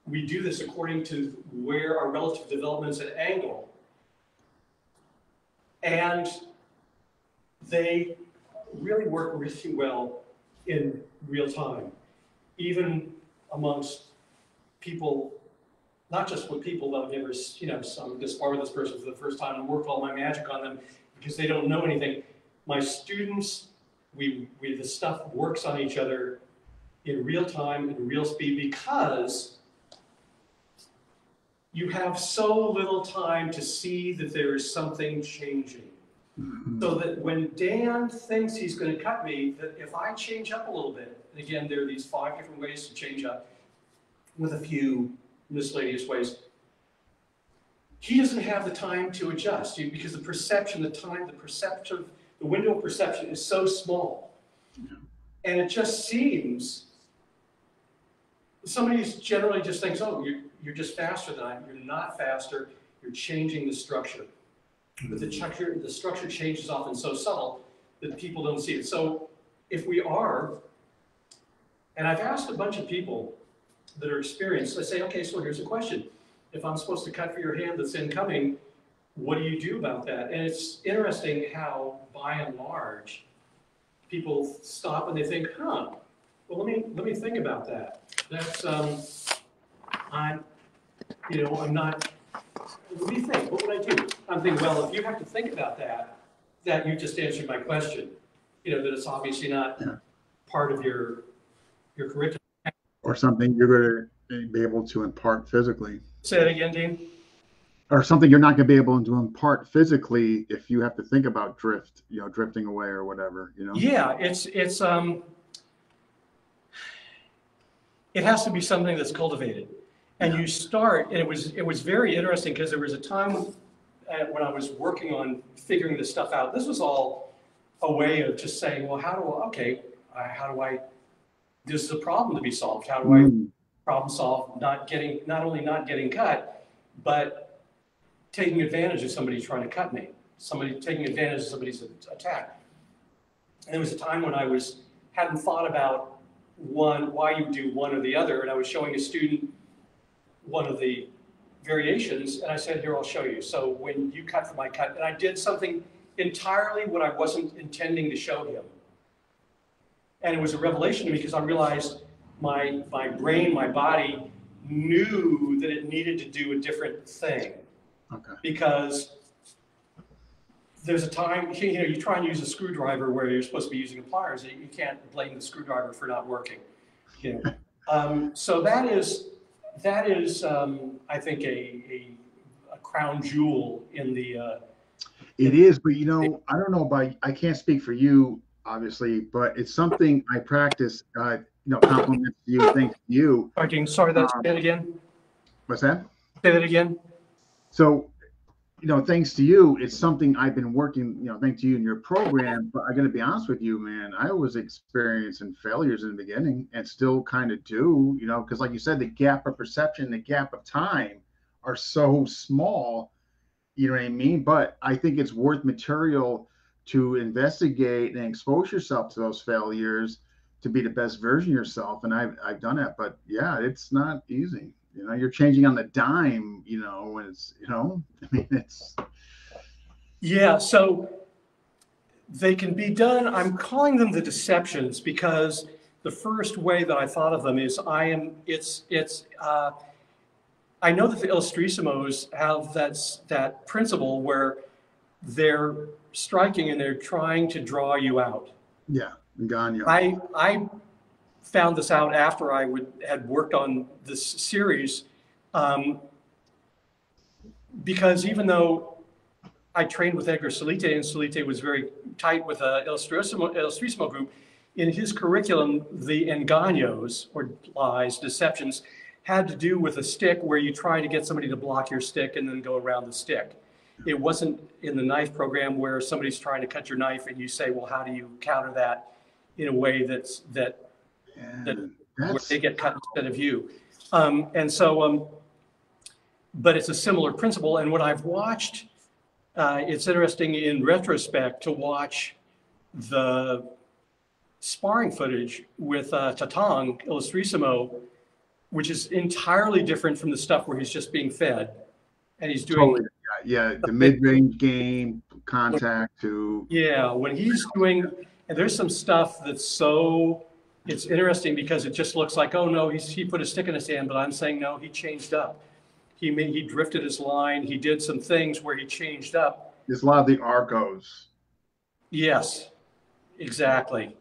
we do this according to where our relative developments at angle. And they really work really well in real time, even amongst people, not just with people that I've never, so I'm going to spar with this person for the first time and work all my magic on them because they don't know anything. My students, the stuff works on each other in real time, in real speed, because you have so little time to see that there is something changing. Mm-hmm. So that when Dan thinks he's going to cut me, that if I change up a little bit, and again, there are these 5 different ways to change up with a few miscellaneous ways, he doesn't have the time to adjust because the perception, the window of perception is so small. Yeah. And it just seems, somebody generally just thinks, oh, you're just faster than I am. You're not faster. You're changing the structure. But the structure change is often so subtle that people don't see it. So if we are, and I've asked a bunch of people that are experienced, I say, okay, so here's a question. If I'm supposed to cut for your hand that's incoming, what do you do about that? And it's interesting how, by and large, people stop and they think, well, let me think about that. That's, I'm not, what do you think? What would I do? I'm thinking, well, if you have to think about that you just answered my question. That it's obviously not part of your curriculum. Or something you're going to be able to impart physically. Say that again, Dean. Or something you're not going to be able to impart physically if you have to think about drifting away or whatever. Yeah, it has to be something that's cultivated. And you start, and it was very interesting because there was a time when I was working on figuring this stuff out. This was all a way of just saying, well, this is a problem to be solved. How do I problem solve not only not getting cut, but taking advantage of somebody trying to cut me, taking advantage of somebody's attack. And there was a time when I hadn't thought about why you do one or the other, and I was showing a student one of the variations, and I said, here, I'll show you. So when you cut for my cut, and I did something entirely what I wasn't intending to show him. And it was a revelation to me because I realized my brain, my body knew that it needed to do a different thing. Okay. Because there's a time, you try and use a screwdriver where you're supposed to be using pliers. You can't blame the screwdriver for not working. So that is I think a crown jewel in the. It is, but I don't know about. I can't speak for you, obviously, but it's something I practice. Compliments to you, thanks to you. Sorry, that's it again. What's that? Say that again. So, thanks to you, it's something I've been working, thanks to you and your program. But I got to be honest with you, man, I was experiencing failures in the beginning and still kind of do, because like you said, the gap of perception, the gap of time are so small, you know what I mean? But I think it's worth material to investigate and expose yourself to those failures to be the best version of yourself. And I've done that, but yeah, it's not easy. You're changing on the dime, when it's, it's. Yeah, so they can be done. I'm calling them the deceptions because the first way that I thought of them is I know that the Illustrissimos have that principle where they're striking and they're trying to draw you out. Yeah, Ganyo. I found this out after I had worked on this series, because even though I trained with Edgar Salite, and Salite was very tight with the Illustrissimo group, in his curriculum, the engaños, or lies, deceptions, had to do with a stick where you try to get somebody to block your stick and then go around the stick. It wasn't in the knife program where somebody's trying to cut your knife and you say, well, how do you counter that in a way where they get cut instead of you. But it's a similar principle. And what I've watched, it's interesting in retrospect to watch the sparring footage with Tatang, Illustrissimo, which is entirely different from the stuff where he's just being fed. And he's doing... Totally. Yeah, the mid-range game, contact to... Yeah, when he's doing... And there's some stuff that's so... It's interesting because it just looks like, oh no, he put a stick in his hand, but I'm saying no, he changed up. He drifted his line. He did some things where he changed up. There's a lot of the Argos. Yes, exactly.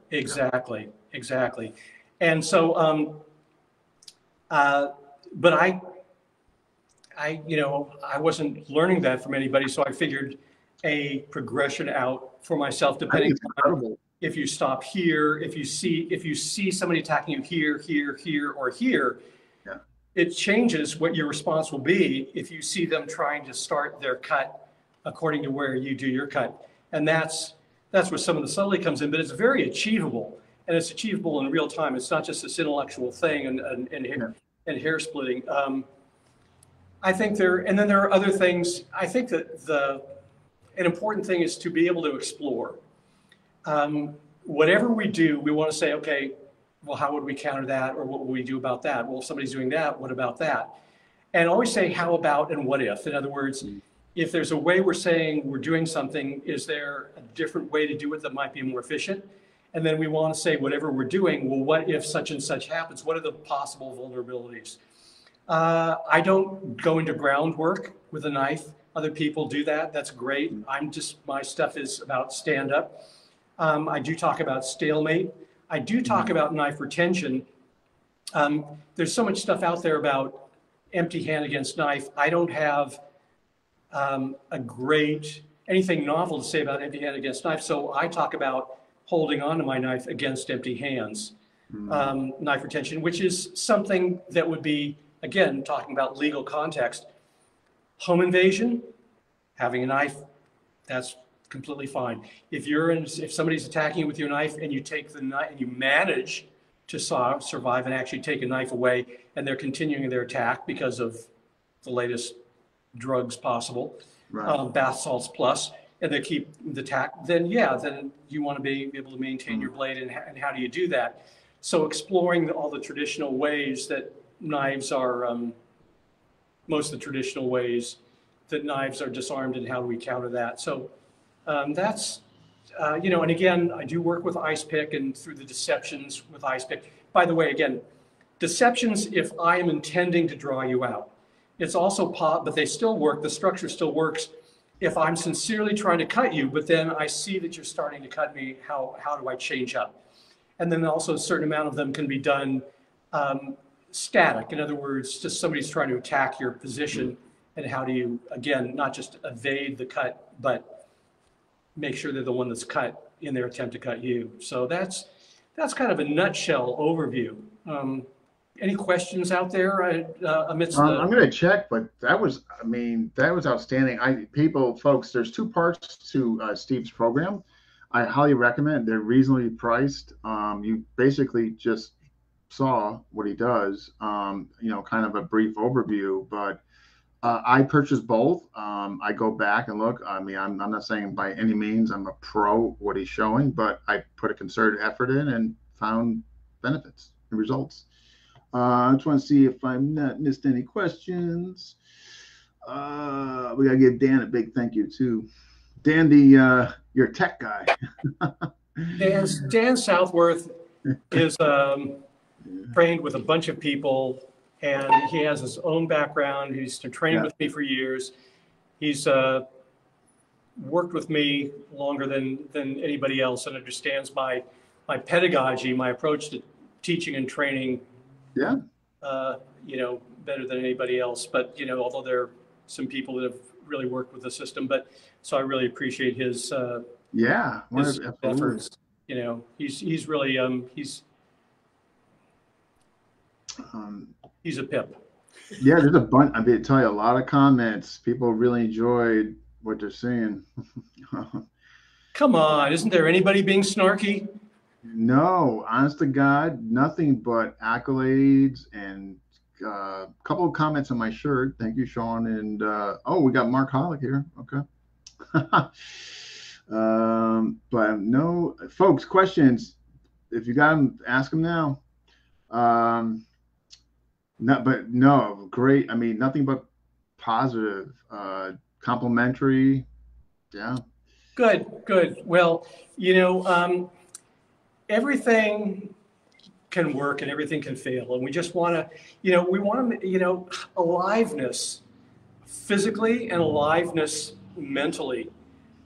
And so, but I wasn't learning that from anybody, so I figured a progression out for myself, depending on if you stop here, if you see somebody attacking you here, or here, yeah, it changes what your response will be if you see them trying to start their cut according to where you do your cut. And that's where some of the subtlety comes in, but it's very achievable, and it's achievable in real time. It's not just this intellectual thing and hair splitting. I think and then there are other things. I think that an important thing is to be able to explore. Whatever we do, we want to say, okay, well, how would we counter that? Or what would we do about that? Well, if somebody's doing that, what about that? And always say, how about and what if? In other words, if there's a way we're saying we're doing something, is there a different way to do it that might be more efficient? And then we want to say, whatever we're doing, well, what if such and such happens? What are the possible vulnerabilities? I don't go into groundwork with a knife. Other people do that. That's great. My stuff is about stand up. I do talk about stalemate. I do talk about knife retention. There's so much stuff out there about empty hand against knife. I don't have anything novel to say about empty hand against knife. So I talk about holding on to my knife against empty hands, knife retention, which is something that would be, again, talking about legal context. Home invasion, having a knife, that's completely fine. If somebody's attacking you with your knife and you take the knife and you manage to survive and actually take a knife away, and they're continuing their attack because of the latest drugs possible, right. Bath salts plus, and they keep the attack, then you want to be able to maintain your blade, and how do you do that? So exploring all the traditional ways that knives are, most of the traditional ways that knives are disarmed, and how do we counter that? So That's, you know, and again, I do work with ice pick and through the deceptions with ice pick. By the way, again, deceptions, if I am intending to draw you out, it's also but they still work, the structure still works. If I'm sincerely trying to cut you, but then I see that you're starting to cut me, how do I change up? And then also a certain amount of them can be done static. In other words, just somebody's trying to attack your position, and how do you, again, not just evade the cut, but make sure they're the one that's cut in their attempt to cut you. So that's kind of a nutshell overview. Any questions out there amidst the... I'm going to check, but that was, I mean, that was outstanding. Folks, there's two parts to Steve's program. I highly recommend. They're reasonably priced. You basically just saw what he does, you know, kind of a brief overview, but I purchased both. I go back and look. I mean, I'm not saying by any means I'm a pro what he's showing, but I put a concerted effort in and found benefits and results. I just want to see if I've not missed any questions. We gotta give Dan a big thank you too. Dan, your tech guy. Dan Southworth is trained with a bunch of people, and he has his own background. He's been training with me for years. He's worked with me longer than anybody else, and understands my pedagogy, my approach to teaching and training. Yeah. You know, better than anybody else. But, you know, although there are some people that have really worked with the system, but so I really appreciate his his efforts. You know, he's really he's a pip. Yeah, there's a bunch. I mean, tell you, a lot of comments. People really enjoyed what they're seeing. Come on, isn't there anybody being snarky? No, honest to God, nothing but accolades and a couple of comments on my shirt. Thank you, Sean. And oh, we got Mark Hollick here. Okay. But no, folks, questions. If you got them, ask them now. No, great. I mean, nothing but positive, complimentary. Yeah. Good. Well, you know, everything can work and everything can fail. And we just want to, we want to, aliveness physically and aliveness mentally.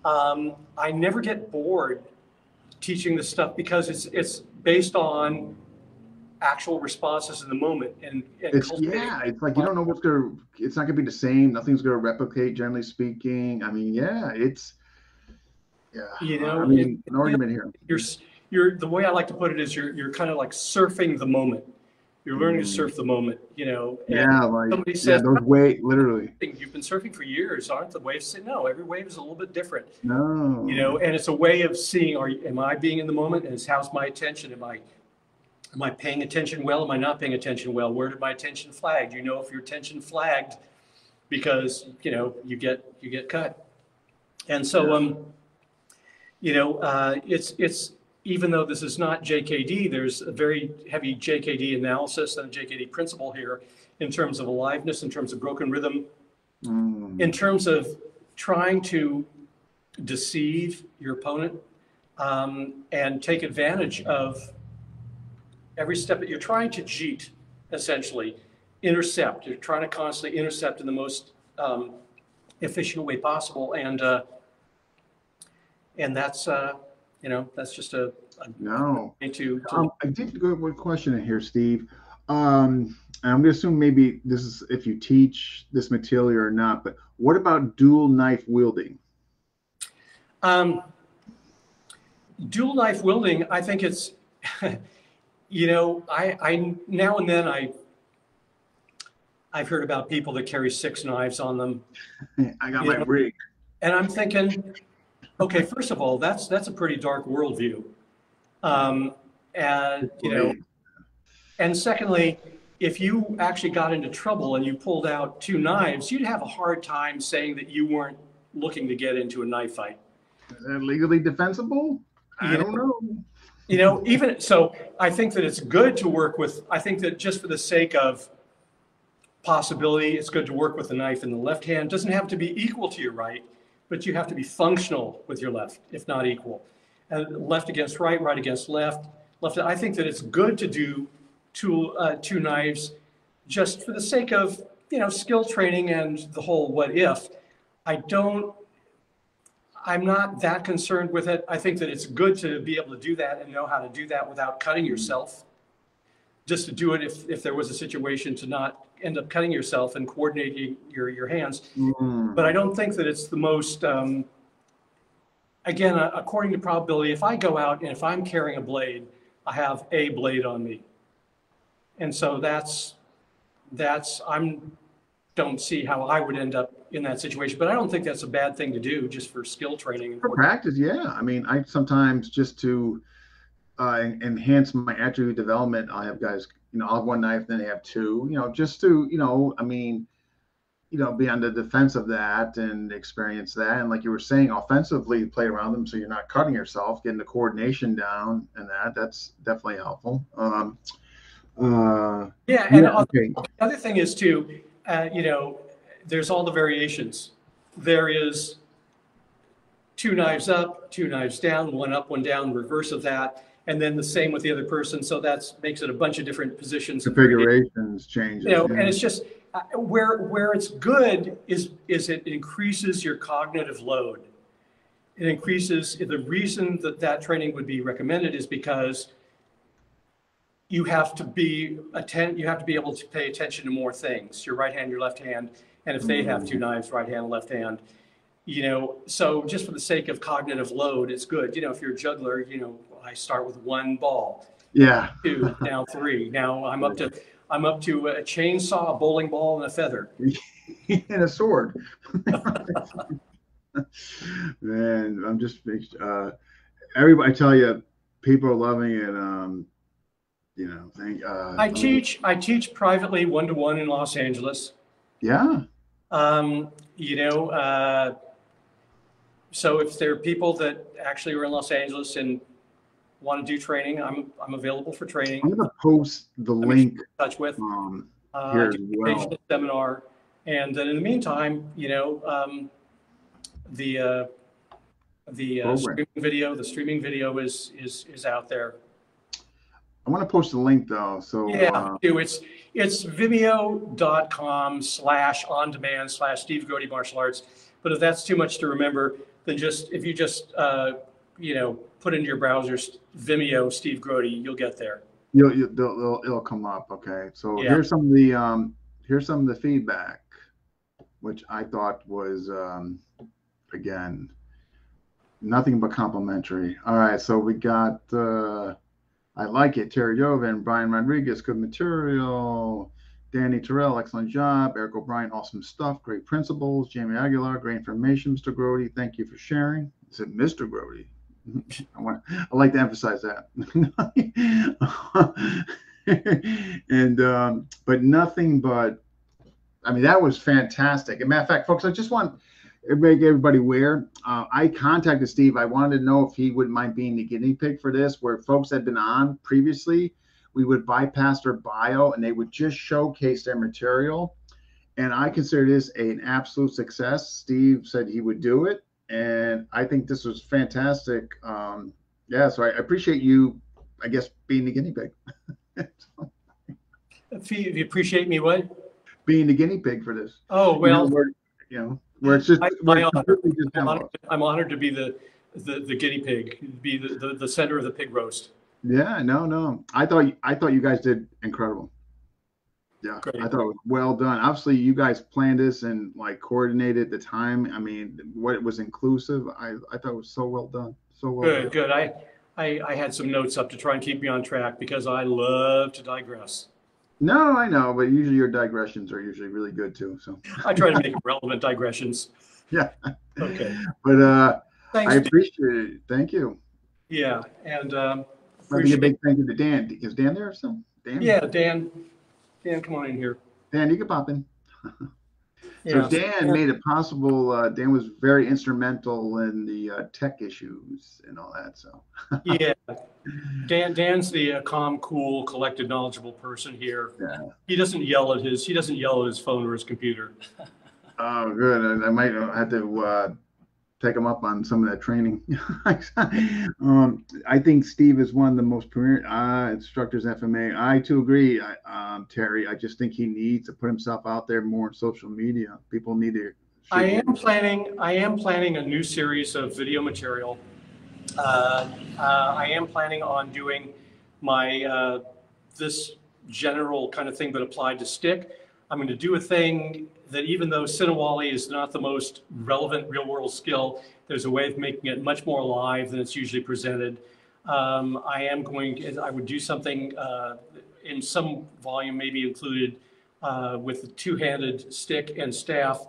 I never get bored teaching this stuff because it's based on actual responses in the moment. And it's like you don't know it's not gonna be the same. Nothing's gonna replicate, generally speaking. I mean, I mean, an argument here. You're the way I like to put it is you're kind of like surfing the moment. You're learning to surf the moment, And somebody says, those waves, literally. You've been surfing for years, aren't the waves? No, every wave is a little bit different. No. And it's a way of seeing, am I being in the moment? And how's my attention? Am I paying attention well? Am I not paying attention well? Where did my attention flag? Do you know if your attention flagged because, you get cut? And so, it's even though this is not JKD, there's a very heavy JKD analysis and a JKD principle here in terms of aliveness, in terms of broken rhythm, in terms of trying to deceive your opponent and take advantage of every step that you're trying to jeet, essentially, intercept. You're trying to constantly intercept in the most efficient way possible. And that's, that's just a no. I did go with a question in here, Steve. I'm going to assume maybe this is if you teach this material or not, but what about dual knife wielding? Dual knife wielding, I think it's, I now and then I've heard about people that carry 6 knives on them. I got my rig. And I'm thinking, okay, first of all, that's a pretty dark worldview. And secondly, if you actually got into trouble and you pulled out 2 knives, you'd have a hard time saying that you weren't looking to get into a knife fight. Is that legally defensible? I don't know. Even so, I think that it's good to work with, I think that just for the sake of possibility, it's good to work with a knife in the left hand. It doesn't have to be equal to your right, but you have to be functional with your left, if not equal. And left against right, right against left, left. I think that it's good to do two knives just for the sake of, skill training and the whole what if. I'm not that concerned with it. I think that it's good to be able to do that and know how to do that without cutting yourself. Just to do it if there was a situation to not end up cutting yourself and coordinating your hands. But I don't think that it's the most, again, according to probability, if I go out and if I'm carrying a blade, I have a blade on me. And so don't see how I would end up in that situation, but I don't think that's a bad thing to do just for skill training. For practice, yeah. I mean, I sometimes just to enhance my attribute development, I'll have guys, I'll have one knife, then they have two, just to, be on the defense of that and experience that. And like you were saying, offensively play around them so you're not cutting yourself, getting the coordination down and that's definitely helpful. The other thing is too, there's all the variations. There is two knives up, two knives down, one up, one down, reverse of that, and then the same with the other person. So that makes it a bunch of different positions. Configurations changes. And it's just where it's good is it increases your cognitive load. It increases the reason that training would be recommended is because you have to be able to pay attention to more things, your right hand, your left hand. And if they have two knives, right hand, left hand, so just for the sake of cognitive load, it's good. If you're a juggler, I start with one ball. Yeah. Two, now three. Now I'm up to a chainsaw, a bowling ball, and a feather. And a sword. Man, I'm just everybody, I tell you, people are loving it. I teach privately 1-to-1 in Los Angeles. Yeah. So if there are people that actually are in Los Angeles and want to do training, I'm available for training. I'm going to post the link. In touch with here as well. Seminar, and then in the meantime, the streaming video is out there. I want to post the link though. So it's vimeo.com/on-demand/Steve Grody Martial Arts. But if that's too much to remember, then if you just put into your browser Vimeo Steve Grody, you'll get there. It'll come up. Okay. So here's some of the feedback, which I thought was again nothing but complimentary. All right. So we got I like it. Terry Joven, Brian Rodriguez, good material. Danny Terrell, excellent job. Eric O'Brien, awesome stuff. Great principles. Jamie Aguilar, great information. Mr. Grody, thank you for sharing. Is it Mr. Grody? I like to emphasize that. And but nothing but, I mean, that was fantastic. As a matter of fact, folks, I just want to make everybody aware. I contacted Steve. I wanted to know if he wouldn't mind being the guinea pig for this, where folks had been on previously. We would bypass their bio and they would just showcase their material. And I consider this an absolute success. Steve said he would do it. And I think this was fantastic. So I appreciate you, I guess, being the guinea pig. If you appreciate me, what? Being the guinea pig for this. Oh, well. Where it's just, I'm honored to be the guinea pig, be the center of the pig roast. Yeah, no. I thought you guys did incredible. Yeah, great. I thought it was well done. Obviously, you guys planned this and coordinated the time. I mean, what it was inclusive. I thought it was so well done. So well done. Good. I had some notes up to try and keep me on track because I love to digress. No, I know, but usually your digressions are usually really good too. So I try to make relevant digressions. Yeah. Okay. But thanks, I appreciate it. Thank you. Yeah, and a big thank you to Dan. Is Dan there? So Dan. Yeah, Dan, come on in here. Dan, you can pop in. So Dan made it possible. Dan was very instrumental in the tech issues and all that. So yeah, Dan's the calm, cool, collected, knowledgeable person here. Yeah. He doesn't yell at his phone or his computer. Oh, good. I might have to take them up on some of that training. I think Steve is one of the most premier instructors in FMA. I too agree, Terry. I just think he needs to put himself out there more on social media. People need to. I am planning a new series of video material. I am planning on doing my this general kind of thing, but applied to stick. I'm going to do a thing that, even though Sinawali is not the most relevant real world skill, there's a way of making it much more alive than it's usually presented. I would do something in some volume, maybe included with a two-handed stick and staff.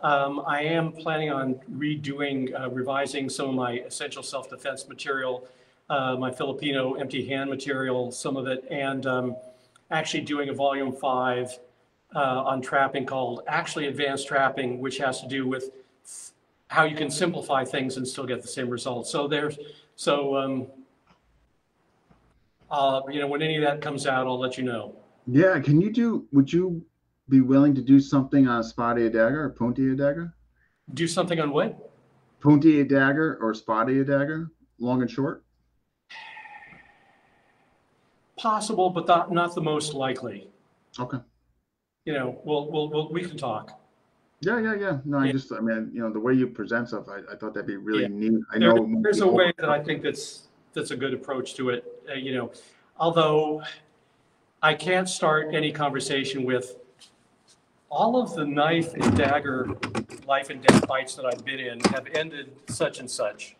I am planning on redoing, revising some of my essential self-defense material, my Filipino empty hand material, some of it, and actually doing a volume 5 on trapping called actually Advanced Trapping, which has to do with how you can simplify things and still get the same results. So when any of that comes out, I'll let you know. Yeah, would you be willing to do something on spotty dagger or punty dagger? Do something on what? Punty dagger or spotty dagger, long and short? Possible, but not the most likely. Okay. We can talk. Yeah. No, yeah. I mean, the way you present stuff, I thought that'd be really neat. There's a way that I think that's a good approach to it. Although I can't start any conversation with all of the knife and dagger life and death fights that I've been in have ended such and such.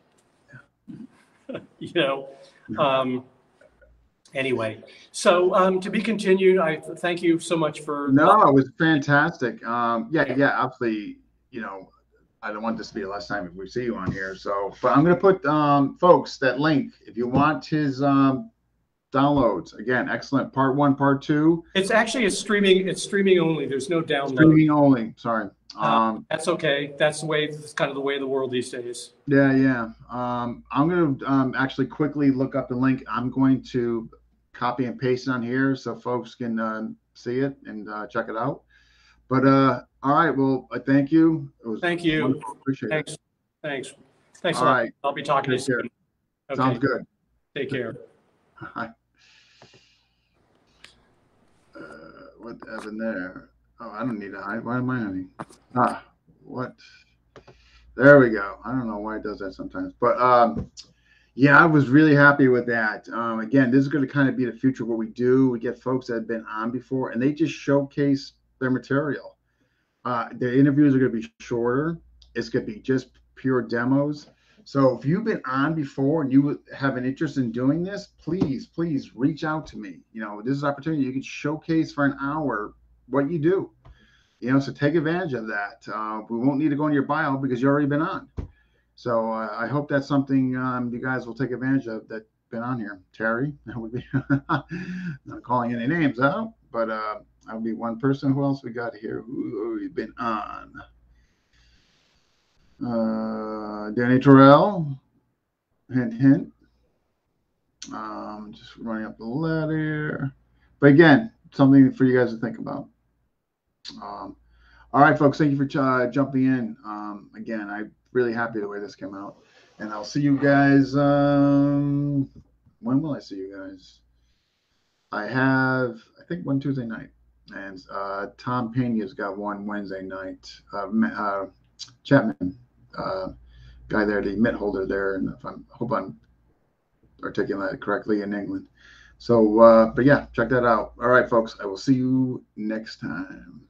Anyway, so to be continued. I thank you so much for. No, it was fantastic. Yeah. Obviously, I don't want this to be the last time if we see you on here. So, but I'm going to put, folks, that link if you want his downloads. Again, excellent. Part 1, part 2. It's actually it's streaming only. There's no download. Streaming only. Sorry. That's okay. That's kind of the way of the world these days. Yeah. I'm going to actually quickly look up the link. I'm going to copy and paste it on here so folks can see it and check it out. But all right. Well, thank you. Thank you. Wonderful. Appreciate it. Thanks. All right. I'll be talking to you soon. Okay. Sounds good. Take care. Hi. What happened there? Oh, I don't need to hide. Why am I hiding? What? There we go. I don't know why it does that sometimes. But yeah, I was really happy with that. Again, this is going to kind of be the future of what we do. We get folks that have been on before, and they just showcase their material. The interviews are going to be shorter. It's going to be just pure demos. So if you've been on before and you have an interest in doing this, please reach out to me. This is an opportunity. You can showcase for an hour what you do. So take advantage of that. We won't need to go into your bio because you've already been on. So I hope that's something you guys will take advantage of that been on here. Terry, that would be not calling any names out, but that would be one person. Who else we got here? Who we've been on? Danny Terrell, hint. Just running up the ladder. But again, something for you guys to think about. All right, folks, thank you for jumping in. Again, I'm really happy the way this came out. And I'll see you guys. When will I see you guys? I think one Tuesday night. And Tom Pena's got one Wednesday night. Chapman. Guy there, the mitt holder there, and hope I'm articulating that correctly in England. So, but yeah, check that out. All right, folks, I will see you next time.